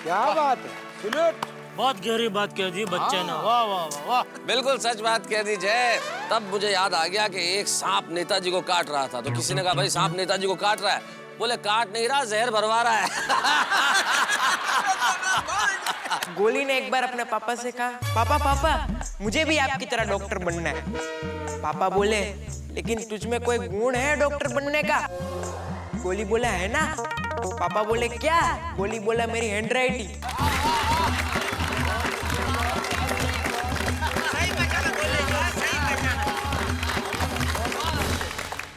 क्या बात है,
बहुत गहरी बात कह दी बच्चे ने। वाह वाह वाह वाह,
बिल्कुल सच बात कह दी जय। तब मुझे याद आ गया कि एक सांप नेताजी को काट रहा था, तो किसी ने कहा भाई सांप नेताजी को काट रहा है, बोले काट नहीं रहा, जहर भरवा रहा है।
गोली ने एक बार अपने पापा से कहा, पापा मुझे भी आपकी तरह डॉक्टर बनना है। पापा बोले, लेकिन तुझ में कोई गुण है डॉक्टर बनने का? गोली बोला है ना। पापा बोले क्या? गोली बोला मेरी हैंडराइटिंग।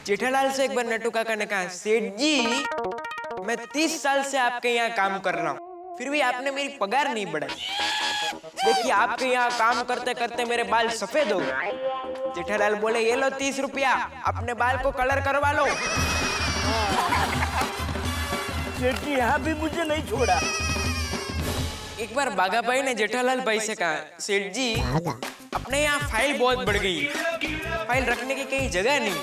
जेठालाल से एक बार नट्टू काका ने कहा, सेठ जी मैं 30 साल से आपके यहाँ काम कर रहा हूँ, फिर भी आपने मेरी पगार नहीं बढ़ाई। देखिए आपके यहाँ काम करते करते मेरे बाल सफेद हो गए। जेठालाल बोले, ये लो 30 रुपया, अपने बाल को कलर करवा लो।
सेठ जी यहाँ भी मुझे नहीं छोड़ा।
एक बार बाघा भाई ने जेठालाल भाई से कहा, सेठ जी अपने यहाँ फाइल बहुत बढ़ गई, फाइल रखने की कहीं जगह नहीं।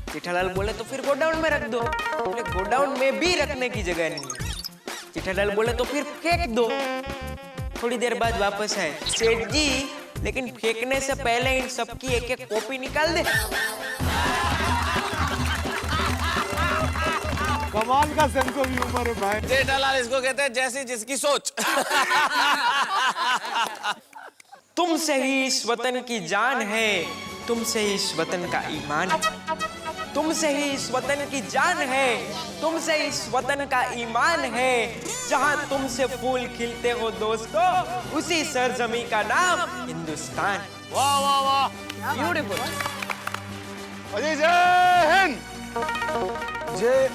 जेठालाल बोले, तो फिर गोडाउन में रख दो। बोले गोडाउन में भी रखने की जगह नहीं। जेठालाल बोले, तो फिर फेंक दो। थोड़ी देर बाद वापस आए, सेठ जी लेकिन फेंकने से पहले इन सबकी एक एक कॉपी निकाल दे।
कमाल का सेंस ऑफ ह्यूमर है भाई।
जेठालाल इसको कहते हैं जैसी जिसकी सोच।
तुमसे ही इस वतन की जान है, तुमसे ही इस वतन का ईमान है। तुमसे ही इस वतन की जान है, तुमसे इस वतन का ईमान है। जहां तुमसे फूल खिलते हो दोस्तों, उसी सरजमी का नाम हिंदुस्तान।
वाह वाह वाह,
ब्यूटीफुल।
अजय जय हिंद, जय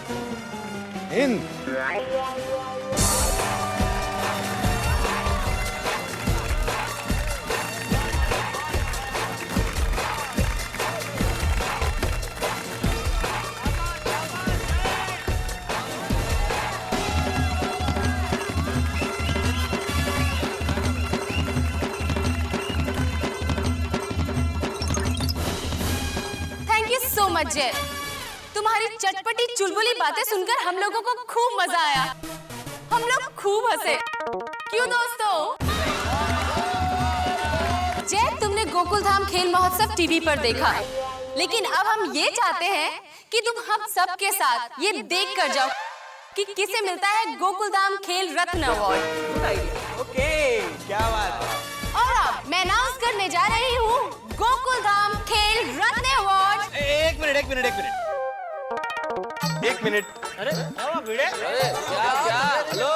हिंद।
सो मच जय, तुम्हारी चटपटी चुलबुली बातें सुनकर हम लोगों को खूब मजा आया। हम लोग खूब हंसे, क्यों दोस्तों? जय, तुमने गोकुल धाम खेल महोत्सव टीवी पर देखा, लेकिन अब हम ये चाहते हैं कि तुम हम सब के साथ ये देख कर जाओ कि किसे मिलता है गोकुल धाम खेल रत्न अवार्ड।
ओके, क्या बात है।
और अब मैं अनाउंस करने जा रही हूँ गोकुल धाम खेल रत्न अवार्ड।
एक मिनट।
अरे भिड़े,
क्या हेलो,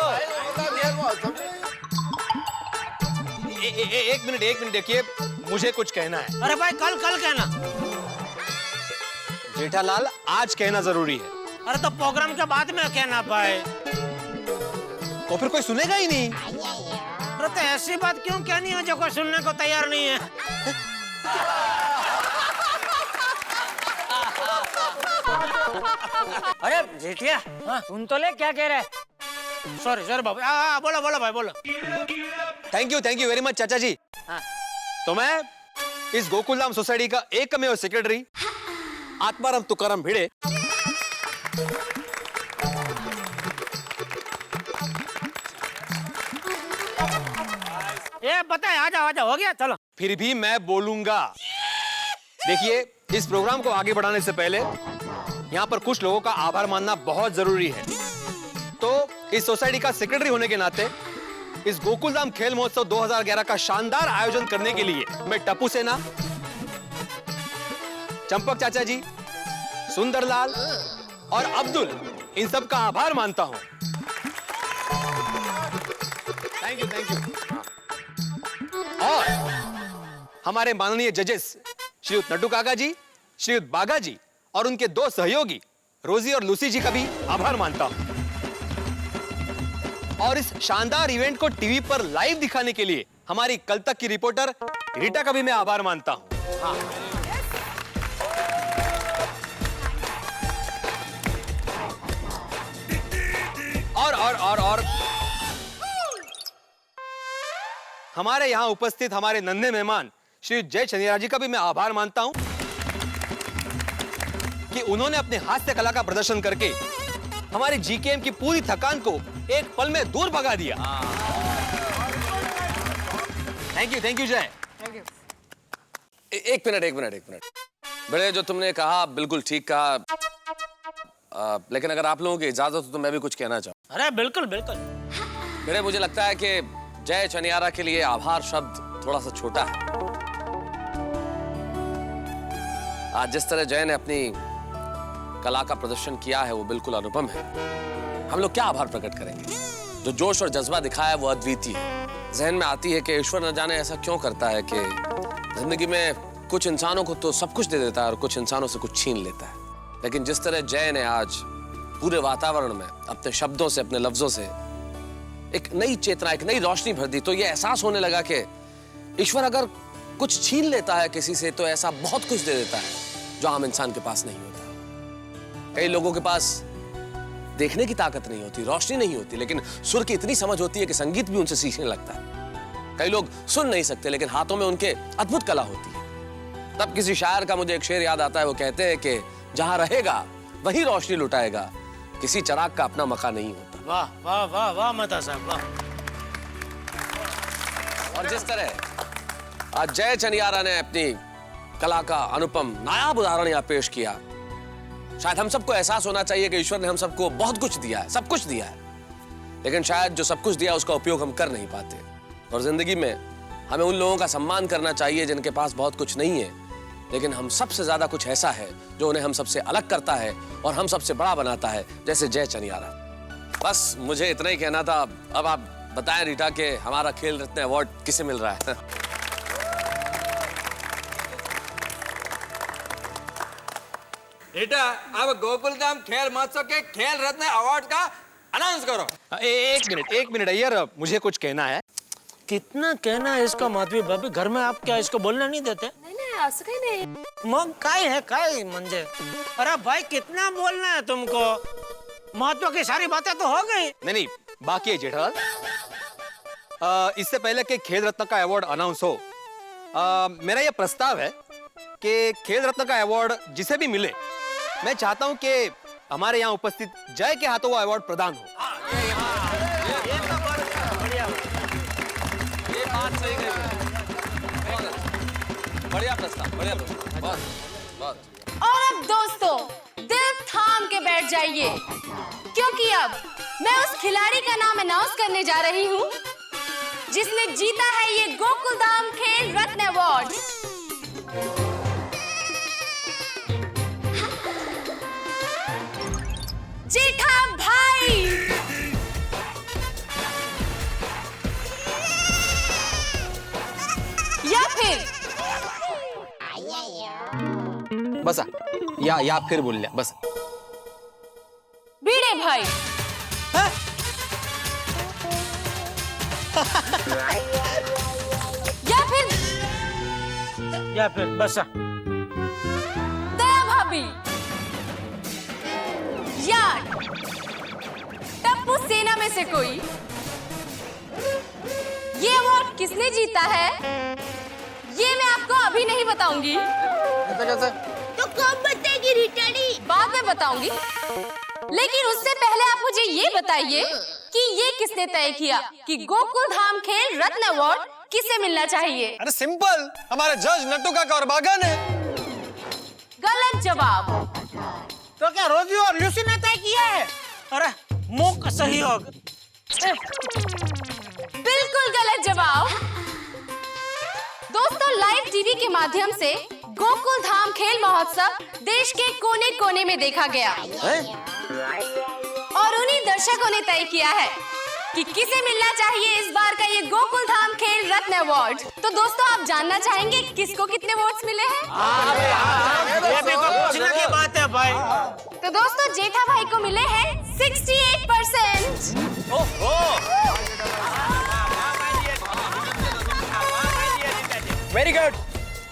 एक मिनट देखिए, मुझे कुछ कहना है।
अरे भाई कल कहना।
जेठालाल, आज कहना जरूरी है।
अरे तो प्रोग्राम के बाद में कहना भाई,
तो फिर कोई सुनेगा ही नहीं।
अरे तो ऐसी बात क्यों कहनी है जो कोई सुनने को तैयार नहीं है?
अरे जेठिया, सुन तो ले क्या कह रहा है।
सॉरी बाबू। हाँ बोलो बोलो भाई बोलो।
थैंक यू वेरी मच चाचा जी। तो मैं इस गोकुलधाम सोसाइटी का एकमेव सेक्रेटरी आत्माराम तुकाराम भिड़े
ये बताए, आजा हो गया, चलो।
फिर भी मैं बोलूंगा। देखिए, इस प्रोग्राम को आगे बढ़ाने से पहले यहाँ पर कुछ लोगों का आभार मानना बहुत जरूरी है। तो इस सोसाइटी का सेक्रेटरी होने के नाते इस गोकुलधाम खेल महोत्सव 2011 का शानदार आयोजन करने के लिए मैं टप्पू सेना, चंपक चाचा जी, सुंदरलाल और अब्दुल, इन सब का आभार मानता हूं। Thank you. और हमारे माननीय जजेस श्रीयुत नड्डू काका जी, श्रीयुत बागा जी और उनके दो सहयोगी रोजी और लूसी जी का भी आभार मानता हूं। और इस शानदार इवेंट को टीवी पर लाइव दिखाने के लिए हमारी कल तक की रिपोर्टर रीटा का भी मैं आभार मानता हूं। हाँ। और हमारे यहां उपस्थित हमारे नन्हे मेहमान श्री जय चनियारा जी का भी मैं आभार मानता हूं कि उन्होंने अपने हास्य कला का प्रदर्शन करके हमारे जीकेएम की पूरी थकान को एक पल में दूर भगा दिया। थैंक यू जय।
एक मिनट। बड़े, जो तुमने कहा बिल्कुल ठीक कहा, लेकिन अगर आप लोगों की इजाजत हो तो मैं भी कुछ कहना चाहूँ।
अरे बिल्कुल।
बड़े, मुझे लगता है कि जय चनियारा के लिए आभार शब्द थोड़ा सा छोटा है। आज जिस तरह जय ने अपनी कला का प्रदर्शन किया है वो बिल्कुल अनुपम है। हम लोग क्या आभार प्रकट करेंगे? जो जोश और जज्बा दिखाया है वो अद्वितीय है। जहन में आती है कि ईश्वर न जाने ऐसा क्यों करता है कि जिंदगी में कुछ इंसानों को तो सब कुछ दे देता है और कुछ इंसानों से कुछ छीन लेता है। लेकिन जिस तरह जय ने आज पूरे वातावरण में अपने शब्दों से, अपने लफ्जों से एक नई चेतना, एक नई रोशनी भर दी, तो ये एहसास होने लगा कि ईश्वर अगर कुछ छीन लेता है किसी से तो ऐसा बहुत कुछ दे देता है जो आम इंसान के पास नहीं होता। कई लोगों के पास देखने की ताकत नहीं होती, रोशनी नहीं होती, लेकिन सुर की इतनी समझ होती है कि संगीत भी उनसे सीखने लगता है। कई लोग सुन नहीं सकते लेकिन हाथों में उनके अद्भुत कला होती है। तब किसी शायर का मुझे एक शेर याद आता है, वो कहते हैं कि जहां रहेगा वही रोशनी लुटाएगा, किसी चिराग का अपना मकान नहीं होता।
वाह वाह वाह वाह मेहता साहब, वाह।
और जिस तरह आज जय चनियारा ने अपनी कला का अनुपम नायाब उदाहरण यहाँ पेश किया, शायद हम सबको एहसास होना चाहिए कि ईश्वर ने हम सबको बहुत कुछ दिया है, सब कुछ दिया है, लेकिन शायद जो सब कुछ दिया उसका उपयोग हम कर नहीं पाते। और जिंदगी में हमें उन लोगों का सम्मान करना चाहिए जिनके पास बहुत कुछ नहीं है, लेकिन हम सबसे ज्यादा कुछ ऐसा है जो उन्हें हम सबसे अलग करता है और हम सबसे बड़ा बनाता है, जैसे जय चनियारा। बस मुझे इतना ही कहना था। अब आप बताएं रीटा कि हमारा खेल रत्न अवार्ड किसे मिल रहा है?
रीटा, अब गोकुलधाम खेल महोत्सव के खेल रत्न अवार्ड का अनाउंस करो।
एक मिनट यार, मुझे कुछ कहना है।
कितना कहना है इसका माधवी भाभी? घर में आप क्या इसको बोलना नहीं देते?
नहीं, असं काही नाही।
मग काय म्हणजे? अरे भाई, कितना बोलना है तुमको? महत्व की सारी बातें तो हो गई।
नहीं, बाकी है जेठालाल। इससे पहले कि खेल रत्न का अवार्ड अनाउंस हो, मेरा यह प्रस्ताव है कि खेल रत्न का अवार्ड जिसे भी मिले, मैं चाहता हूं कि हमारे यहाँ उपस्थित जय के हाथों वो अवार्ड प्रदान हो।
बढ़िया प्रस्ताव, बढ़िया प्रस्ताव, बहुत।
और अब दोस्तों, दिल थाम के बैठ जाइए, क्योंकि अब मैं उस खिलाड़ी का नाम अनाउंस करने जा रही हूँ जिसने जीता है ये गोकुलधाम खेल रत्न अवार्ड। जेठा भाई। या फिर
बसा, या फिर बोल लिया बस।
भिड़े भाई।
या फिर बसा।
दया भाभी। या टप्पू पप्पू सेना में से कोई। ये अवार्ड किसने जीता है ये मैं आपको अभी नहीं बताऊंगी।
कैसे?
तो कब बताएगी रिटाड़ी?
बाद में बताऊंगी, लेकिन उससे पहले आप मुझे ये बताइए कि ये किसने तय किया कि गोकुल धाम खेल रत्न अवार्ड किसे मिलना चाहिए?
अरे सिंपल, हमारे जज नट्टू काका और बागा ने।
गलत जवाब।
तो क्या रोजी और लूसी ने तय किया है? अरे मुंह का सहयोग।
बिल्कुल गलत जवाब। दोस्तों, लाइव टीवी के माध्यम से गोकुल धाम खेल महोत्सव देश के कोने कोने में देखा गया और उन्हीं दर्शकों ने तय किया है कि किसे मिलना चाहिए इस बार का ये गोकुल धाम खेल रत्न अवार्ड। तो दोस्तों, आप जानना चाहेंगे किसको कितने वोट्स मिले हैं?
ये भी कोई पूछने की बात है भाई।
तो दोस्तों, जेठा भाई को मिले हैं 68%।
Very good.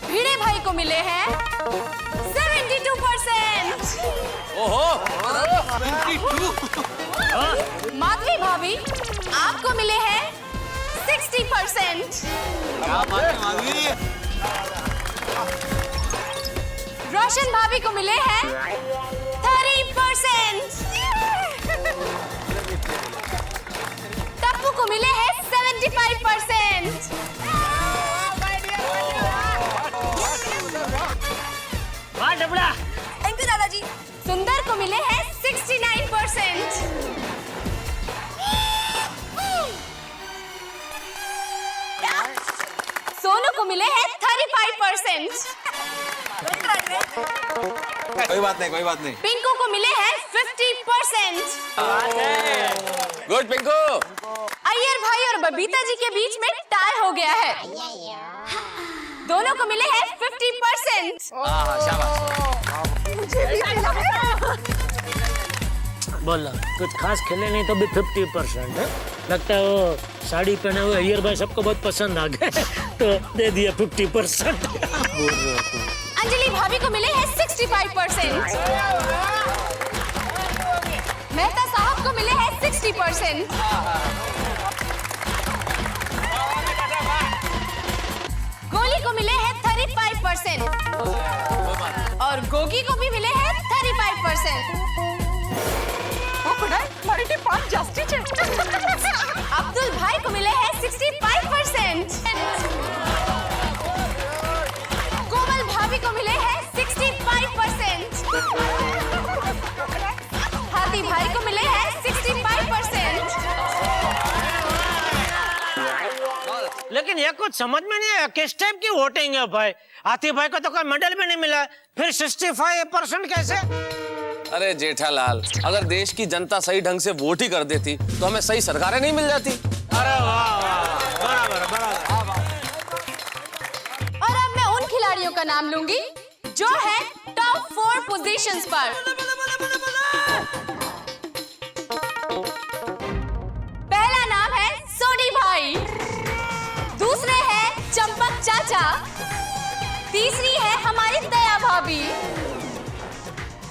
भिड़े भाई को मिले हैं 72%। माधवी भाभी, आपको मिले हैं 60%। रोशन भाभी को मिले हैं 30%। टप्पू को मिले हैं 75%।
वाह डबड़ा।
थैंक यू दादाजी। सुंदर को मिले हैं 69%। सोनू को मिले हैं 35%।
कोई बात नहीं, कोई बात नहीं।
पिंकू को मिले हैं 50%।
गुड पिंकू।
अय्यर भाई और बबीता जी के बीच में टाई हो गया है। दोनों को मिले हैं 50%।
बोलो, कुछ खास खेले नहीं तो भी 50% है। लगता है वो साड़ी पहने हुए अय्यर भाई सबको बहुत पसंद आ गए तो दे दिया 50%।
अंजलि भाभी को मिले हैं 65%। मेहता साहब को मिले हैं 60%। गोली को मिले हैं 35% और गोगी को भी मिले हैं 35%। अब्दुल भाई को मिले हैं 65%। कोमल भाभी को मिले हैं 65%। हाथी भाई को मिले हैं 65%।
लेकिन ये कुछ समझ में नहीं आया, किस टाइप की वोटिंग है भाई? हाथी भाई को तो कोई मेडल भी नहीं मिला, फिर 65% कैसे?
अरे जेठालाल, अगर देश की जनता सही ढंग से वोट ही कर देती तो हमें सही सरकारें नहीं मिल जाती।
अरे वाह वाह, बराबर बराबर।
और अब मैं उन खिलाड़ियों का नाम लूंगी जो है टॉप 4 पोजीशंस पर। पहला नाम है सोडी भाई, दूसरे है चंपक चाचा, तीसरी है हमारी दया भाभी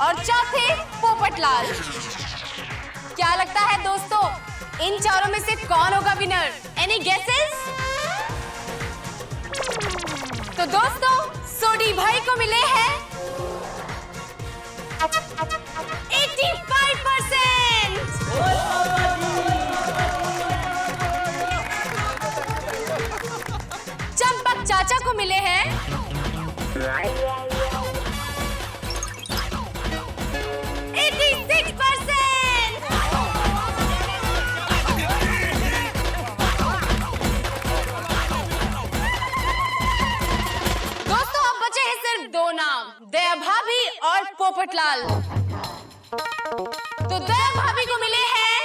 और चौथे पोपटलाल। क्या लगता है दोस्तों, इन चारों में से कौन होगा विनर? Any guesses? तो दोस्तों, सोडी भाई को मिले हैं 85%। चंपक चाचा को मिले हैं 86%। दोस्तों, अब बचे हैं सिर्फ 2 नाम, दया भाभी और पोपटलाल। तो दया भाभी को मिले हैं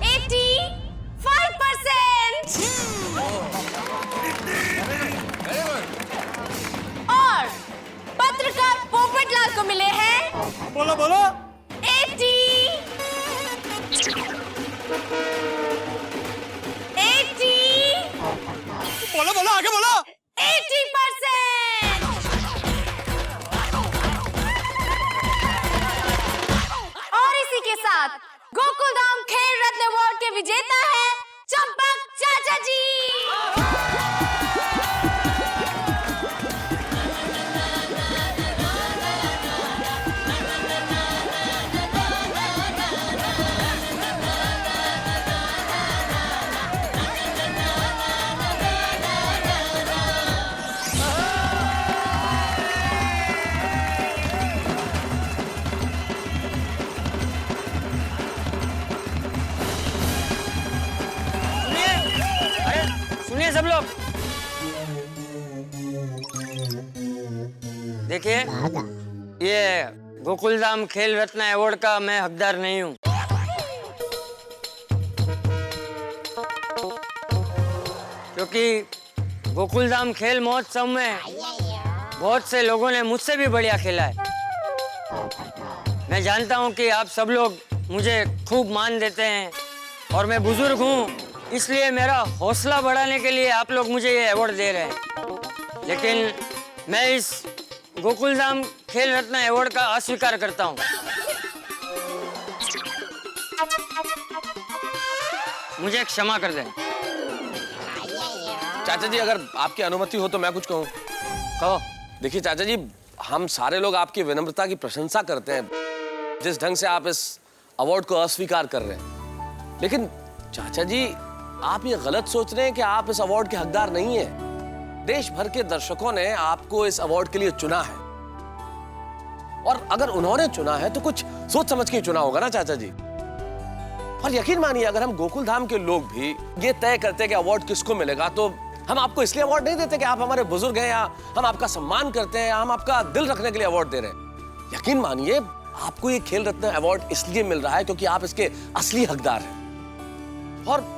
85% और पत्रकार पोपटलाल को मिले हैं,
बोलो बोलो,
80
बोलो बोलो, आगे बोलो।
80%। साथ गोकुलधाम खेल रत्न अवार्ड के विजेता है चंपक चाचा जी।
सुनिए सब लोग, देखिए ये गोकुलधाम खेल रत्न अवार्ड का मैं हकदार नहीं हूँ, क्योंकि गोकुलधाम खेल महोत्सव में बहुत से लोगों ने मुझसे भी बढ़िया खेला है। मैं जानता हूँ कि आप सब लोग मुझे खूब मान देते हैं और मैं बुजुर्ग हूँ, इसलिए मेरा हौसला बढ़ाने के लिए आप लोग मुझे ये अवार्ड दे रहे हैं। लेकिन मैं इस गोकुलधाम खेल रत्न अवार्ड का अस्वीकार करता हूँ। मुझे क्षमा कर दें।
चाचा जी, अगर आपकी अनुमति हो तो मैं कुछ कहूँ।
कहो।
देखिए चाचा जी, हम सारे लोग आपकी विनम्रता की प्रशंसा करते हैं, जिस ढंग से आप इस अवार्ड को अस्वीकार कर रहे हैं। लेकिन चाचा जी, आप ये गलत सोच रहे हैं कि आप इस अवार्ड के हकदार नहीं हैं। देश भर के दर्शकों ने आपको इस अवार्ड के लिए चुना है, और अगर उन्होंने चुना है तो कुछ सोच समझ के चुना होगा ना चाचा जी। और यकीन मानिए, अगर हम गोकुलधाम के लोग भी ये तय करते कि अवार्ड किसको मिलेगा, तो हम आपको इसलिए अवार्ड नहीं देते कि आप हमारे बुजुर्ग हैं, या हम आपका सम्मान करते हैं, या हम आपका दिल रखने के लिए अवार्ड दे रहे हैं। यकीन मानिए, आपको ये खेल रत्न अवार्ड इसलिए मिल रहा है क्योंकि आप इसके असली हकदार हैं। और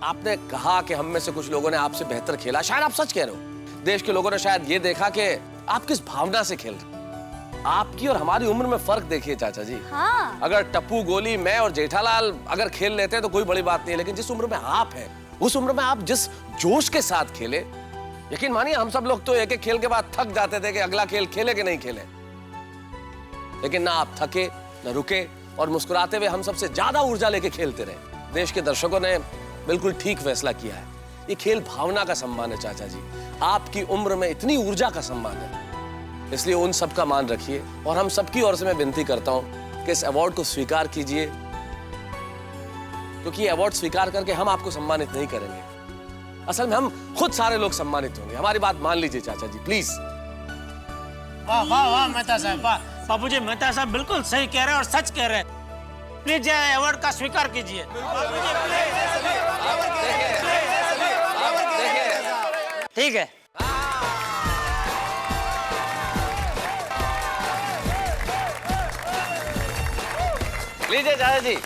आपने कहा कि हम में से कुछ लोगों ने आपसे बेहतर खेला, शायद आप सच कह रहे हो। देश के लोगों ने शायद ये देखा कि आप किस भावना से खेल रहे। आपकी और हमारी उम्र में फर्क देखिए चाचा जी।
हाँ।
अगर टप्पू, गोली, मैं और जेठालाल अगर खेल लेते हैं तो कोई बड़ी बात नहीं है, लेकिन जिस उम्र में आप हैं, उस उम्र में आप जिस जोश के साथ खेले, यकीन मानिए हम सब लोग तो एक एक खेल के बाद थक जाते थे कि अगला खेल खेले कि नहीं खेले। लेकिन ना आप थके, ना रुके, और मुस्कुराते हुए हम सबसे ज्यादा ऊर्जा लेके खेलते रहे। देश के दर्शकों ने बिल्कुल ठीक फैसला किया है। ये खेल भावना का सम्मान है चाचा जी, आपकी उम्र में इतनी ऊर्जा का सम्मान है, इसलिए उन सब का मान रखिए। और हम सबकी ओर से मैं विनती करता हूं कि इस अवार्ड को स्वीकार कीजिए, क्योंकि ये अवार्ड स्वीकार करके हम आपको सम्मानित नहीं करेंगे, असल में हम खुद सारे लोग सम्मानित होंगे। हमारी बात मान लीजिए चाचा जी, प्लीज।
वाह वाह वाह मेहता साहब, वाह बाबूजी, मेहता साहब बिल्कुल सही कह रहे हैं और सच कह रहे हैं। प्लीज ये अवार्ड का स्वीकार कीजिए।
ठीक है।
लीजिए चाचा जी।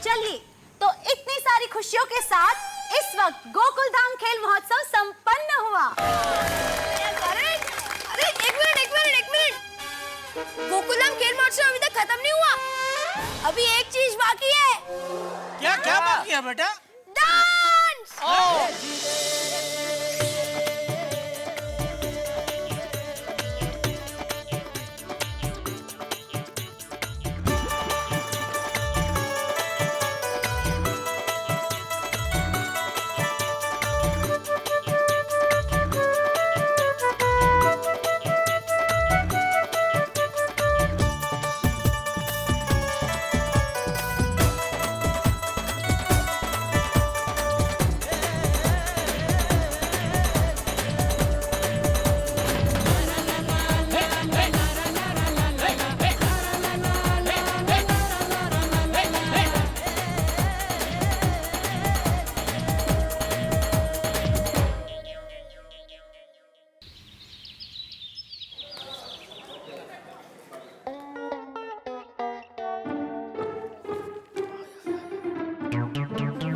चलिए, तो इतनी सारी खुशियों के साथ इस वक्त गोकुलधाम खेल महोत्सव संपन्न हुआ।
अरे एक मिनट, गोकुलधाम खेल महोत्सव अभी तक खत्म नहीं हुआ। अभी एक चीज बाकी है।
क्या क्या बाकी है बेटा?
डांस।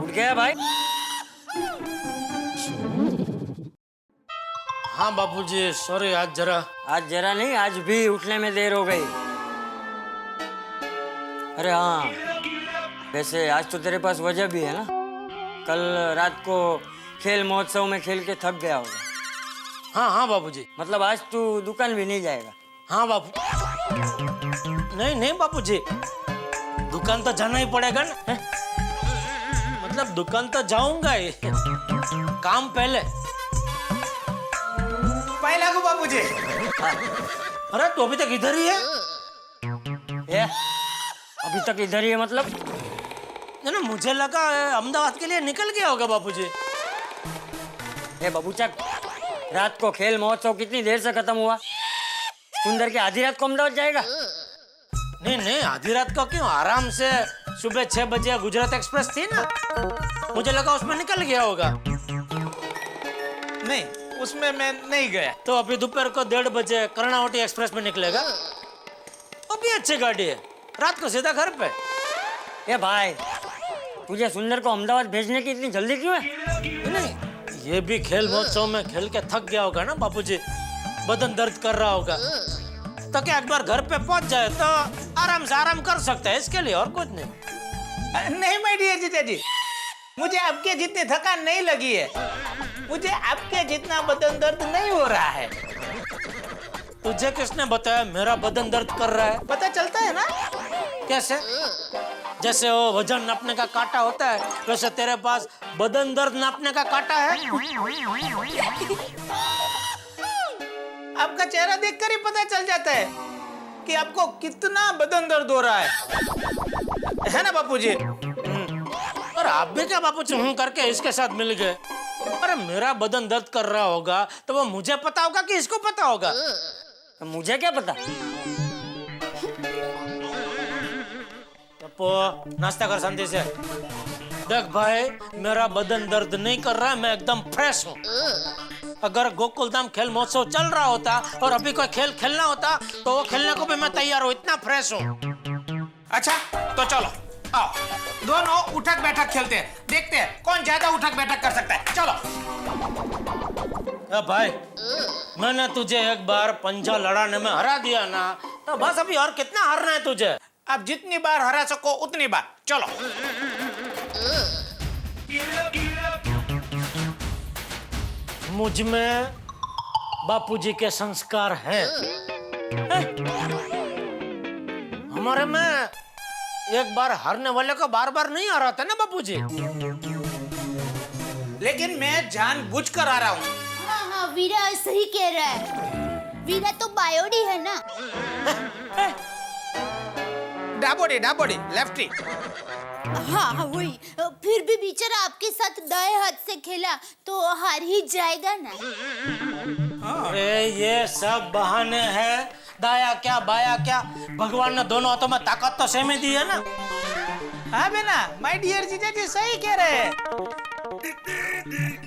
उठ गया भाई?
हाँ बापूजी सॉरी आज जरा
नहीं, आज भी उठने में देर हो गई। अरे हाँ, वैसे आज तो तेरे पास वजह भी है ना, कल रात को खेल महोत्सव में खेल के थक गया होगा।
हाँ बापूजी।
मतलब आज तू दुकान भी नहीं जाएगा?
हाँ बापू। नहीं बापूजी, दुकान तो जाना ही पड़ेगा ना। मतलब दुकान तो जाऊंगा ही, काम पहले
लागू बापूजी।
अरे तू अभी तक इधर ही है?
अभी तक इधर ही है मतलब?
ना मुझे लगा अहमदाबाद के लिए निकल गया होगा बापूजी।
बाबूचक, रात को खेल महोत्सव कितनी देर से खत्म हुआ? सुंदर के आधी रात को अहमदाबाद जाएगा?
नहीं आधी रात को क्यों, आराम से सुबह 6 बजे गुजरात एक्सप्रेस थी ना, मुझे लगा उसमें निकल गया होगा।
नहीं, उसमें मैं नहीं गया।
तो अभी दोपहर को 1:30 बजे कर्णावती एक्सप्रेस में निकलेगा। अभी अच्छी गाड़ी है, रात को सीधा घर पे।
ये भाई, तुझे सुंदर को अहमदाबाद भेजने की इतनी जल्दी क्यों है?
नहीं, ये भी खेल महोत्सव में खेल के थक गया होगा ना बापूजी, बदन दर्द कर रहा होगा, तो क्या एक बार घर पे पहुंच जाए तो आराम से आराम कर सकता है, इसके लिए और कुछ नहीं।
नहीं माय डियर जीजा जी, मुझे आपके जितनी थकान नहीं लगी है, मुझे आपके जितना बदन दर्द नहीं हो रहा है।
तुझे किसने बताया मेरा बदन दर्द कर रहा है?
पता चलता है ना।
कैसे? जैसे वो वजन नापने का कांटा होता है, वैसे तेरे पास बदन दर्द नापने का कांटा है।
आपका चेहरा देखकर ही पता चल जाता है कि आपको कितना बदन दर्द हो रहा है ना बापूजी?
और आप भी क्या बापूजी हूं करके इसके साथ मिल गए? अरे मेरा बदन दर्द कर रहा होगा तो वो मुझे पता होगा कि इसको पता होगा?
तो मुझे क्या पता?
नाश्ता कर शांति से। देख भाई, मेरा बदन दर्द नहीं कर रहा है, मैं एकदम फ्रेश हूँ। अगर गोकुलधाम खेल महोत्सव चल रहा होता और अभी कोई खेल खेलना होता तो वो खेलने को भी मैं तैयार हूँ, इतना फ्रेश हूँ।
अच्छा तो चलो आओ, दोनों उठक बैठक खेलते हैं, देखते हैं कौन ज्यादा उठक बैठक कर सकता है। चलो।
भाई, मैंने तुझे एक बार पंजा लड़ाने में हरा दिया ना, तो बस अभी और कितना हारना है तुझे?
आप जितनी बार हरा सको उतनी बार। चलो।
मुझ में बापूजी के संस्कार हैं। हमारे में एक बार हारने वाले को बार बार नहीं हराते ना बापूजी।
लेकिन मैं जानबूझकर आ रहा हूँ।
हाँ, वीरा सही कह रहा है। वीरा तो बायोडी है ना।
डाबोडी लेफ्टी।
हाँ वही। फिर भी बेचारा आपके साथ दाएं हाथ से खेला तो हार ही जाएगा ना।
अरे ये सब बहाने हैं, दाया क्या बाया क्या, भगवान ने दोनों हाथों में ताकत तो सेम ही दी है ना।
हाँ बेना, माय डियर जीजा जी सही कह रहे हैं।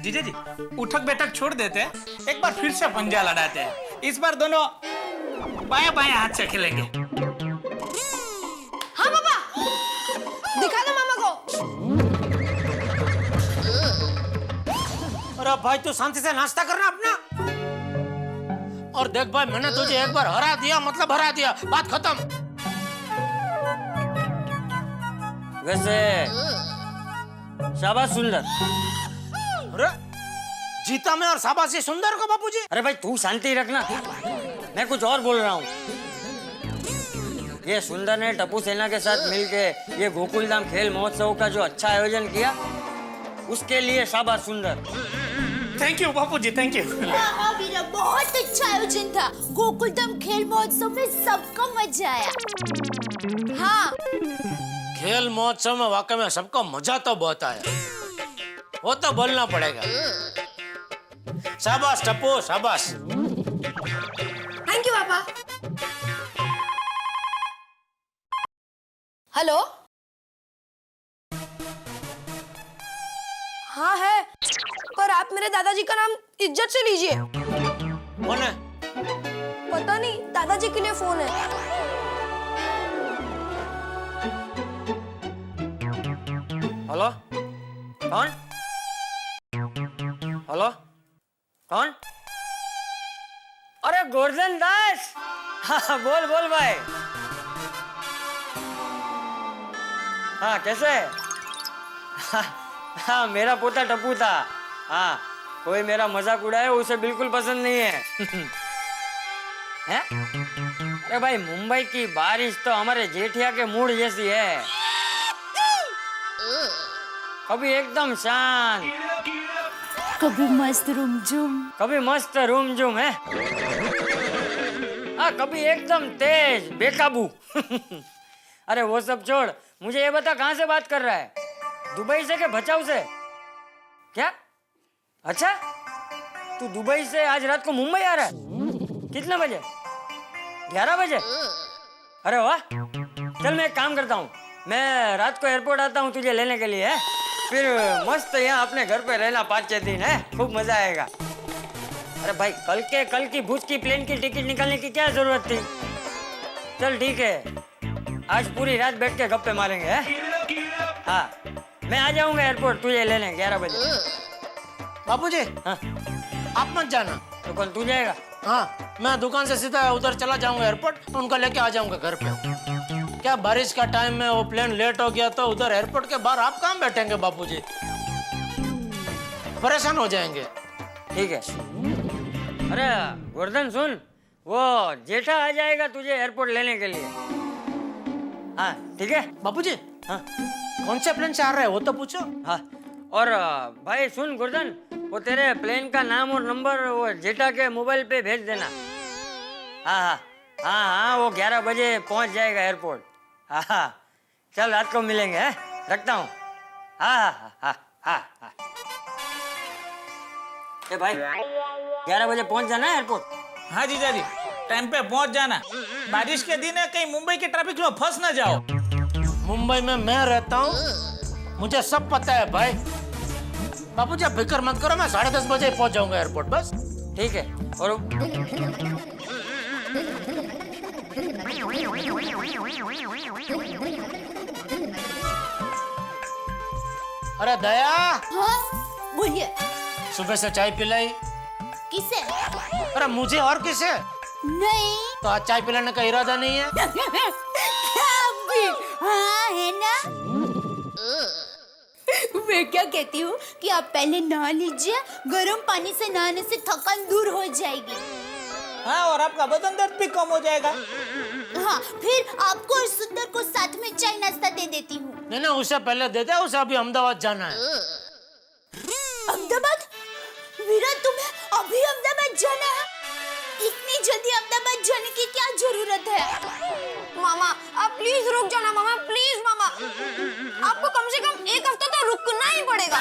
जीजा जी, उठक बैठक छोड़ देते हैं, एक बार फिर से पंजा लड़ाते हैं। इस बार दोनों बाया हाथ से खेलेंगे।
हाँ पापा, दिखा दो मामा को।
अरे भाई तू शांति से नाश्ता करना अपना। और देख भाई, मैंने तुझे एक बार हरा दिया मतलब हरा दिया, बात खत्म।
वैसे शाबाश सुंदर।
अरे जीता मैं और शाबाशी सुंदर को बापूजी।
अरे भाई तू शांति रखना, मैं कुछ और बोल रहा हूँ। ये सुंदर ने टप्पू सेना के साथ मिलके ये गोकुलधाम खेल महोत्सव का जो अच्छा आयोजन किया, उसके लिए शाबाश सुंदर।
Thank you Bapuji, thank you.
हाँ वीरा, बहुत अच्छा आयोजन था। गोकुलधाम खेल महोत्सव में सबको मजा आया। हाँ,
खेल महोत्सव में वाकई में सबको मजा तो बहुत आया, वो तो बोलना पड़ेगा। शाबाश टप्पू, शाबाश।
थैंक यू पापा। हेलो, हाँ है, पर आप मेरे दादाजी का नाम इज्जत से लीजिए।
कौन है?
पता नहीं, दादाजी के लिए फोन है।
हेलो, कौन? हेलो, कौन? अरे गोवर्धन दास, हाँ बोल बोल भाई। हाँ कैसे है? हाँ मेरा पोता टप्पू था। हाँ कोई मेरा मजाक उड़ाए उसे बिल्कुल पसंद नहीं है। हैं? अरे भाई मुंबई की बारिश तो हमारे जेठिया के मूड जैसी है, कभी एकदम शांत,
कभी मस्त रुमझुम,
कभी मस्त रूमझुम है, हाँ कभी एकदम तेज बेकाबू। अरे वो सब छोड़, मुझे ये बता कहाँ से बात कर रहा है? दुबई से के भचाऊ से? क्या? अच्छा तू दुबई से आज रात को मुंबई आ रहा है? कितने बजे? 11 बजे? अरे वाह, चल मैं एक काम करता हूँ, मैं रात को एयरपोर्ट आता हूँ तुझे लेने के लिए, है? फिर मस्त यहाँ अपने घर पे रहना 5-6 दिन, है? खूब मजा आएगा। अरे भाई कल की भुज की प्लेन की टिकट निकालने की क्या जरूरत थी? चल ठीक है, आज पूरी रात बैठ के गप्पे मारेंगे, है? हाँ मैं आ जाऊंगा एयरपोर्ट तुझे लेने 11 बजे।
बापूजी,
हाँ
आप मत जाना।
तो कौन तू जाएगा?
हाँ मैं दुकान से सीधा उधर चला जाऊंगा एयरपोर्ट, उनको लेके आ जाऊंगा घर पे। क्या बारिश का टाइम में वो प्लेन लेट हो गया तो उधर एयरपोर्ट के बाहर आप कहाँ बैठेंगे बापूजी? परेशान हो जाएंगे।
ठीक है। अरे गोवर्धन सुन, वो जेठा आ जाएगा तुझे एयरपोर्ट लेने के लिए। हाँ ठीक है
बापूजी।
हाँ
कौन से प्लेन से आ रहा है वो तो पूछो।
हाँ और भाई सुन गोवर्धन, वो तेरे प्लेन का नाम और नंबर वो जेठा के मोबाइल पे भेज देना। हाँ हाँ हाँ हाँ वो 11 बजे पहुंच जाएगा एयरपोर्ट। हाँ हाँ चल रात को मिलेंगे, है? रखता हूँ। हाँ हाँ हाँ हाँ हाँ। ए भाई 11 बजे पहुंच जाना है एयरपोर्ट।
हाँ जीजा जी, टाइम पे पहुंच जाना। बारिश के दिन है, कहीं मुंबई के ट्रैफिक में फंस ना जाओ।
मुंबई में मैं रहता हूँ, मुझे सब पता है भाई। बापूजी आप फिक्र मत करो, मैं 10:30 बजे पहुंच जाऊंगा एयरपोर्ट बस।
ठीक है। और
अरे दया।
हाँ बोलिए।
सुबह से चाय पिलाई?
किसे?
अरे मुझे और किसे?
नहीं।
तो आज चाय पिलाने का इरादा नहीं है?
हाँ है ना। मैं क्या कहती हूँ कि आप पहले नहा लीजिए, गर्म पानी से नहाने से थकान दूर हो जाएगी।
हाँ और आपका बदन दर्द भी कम हो जाएगा।
हाँ फिर आपको और सुंदर को साथ में चाय नाश्ता दे देती हूँ।
नहीं ना उसे पहले देते, उसे अभी अहमदाबाद जाना है।
अहमदाबाद? वीरा तुम्हें अभी अहमदाबाद जाना है? इतनी जल्दी अहमदाबाद जाने की क्या जरूरत है?
मामा आप प्लीज रुक जाना। मामा प्लीज मामा, आपको कम से कम 1 हफ्ता तो रुकना ही पड़ेगा।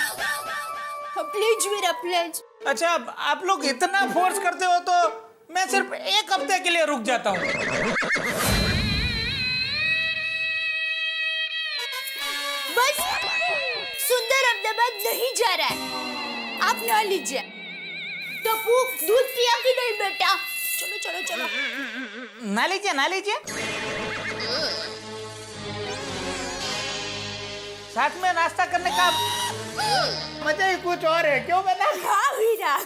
Please Veera please.
अच्छा आप लोग इतना फोर्स करते हो तो मैं सिर्फ 1 हफ्ते के लिए रुक जाता हूँ।
बस सुंदर अहमदाबाद नहीं जा रहा है, आप नहा लीजिए। टप्पू दूध पिया कि नहीं बेटा? चलो चलो चलो।
ना लीजिए ना लीजिए। साथ में नाश्ता करने का मजा ही कुछ और है, क्यों बेटा?
हाँ वीरा।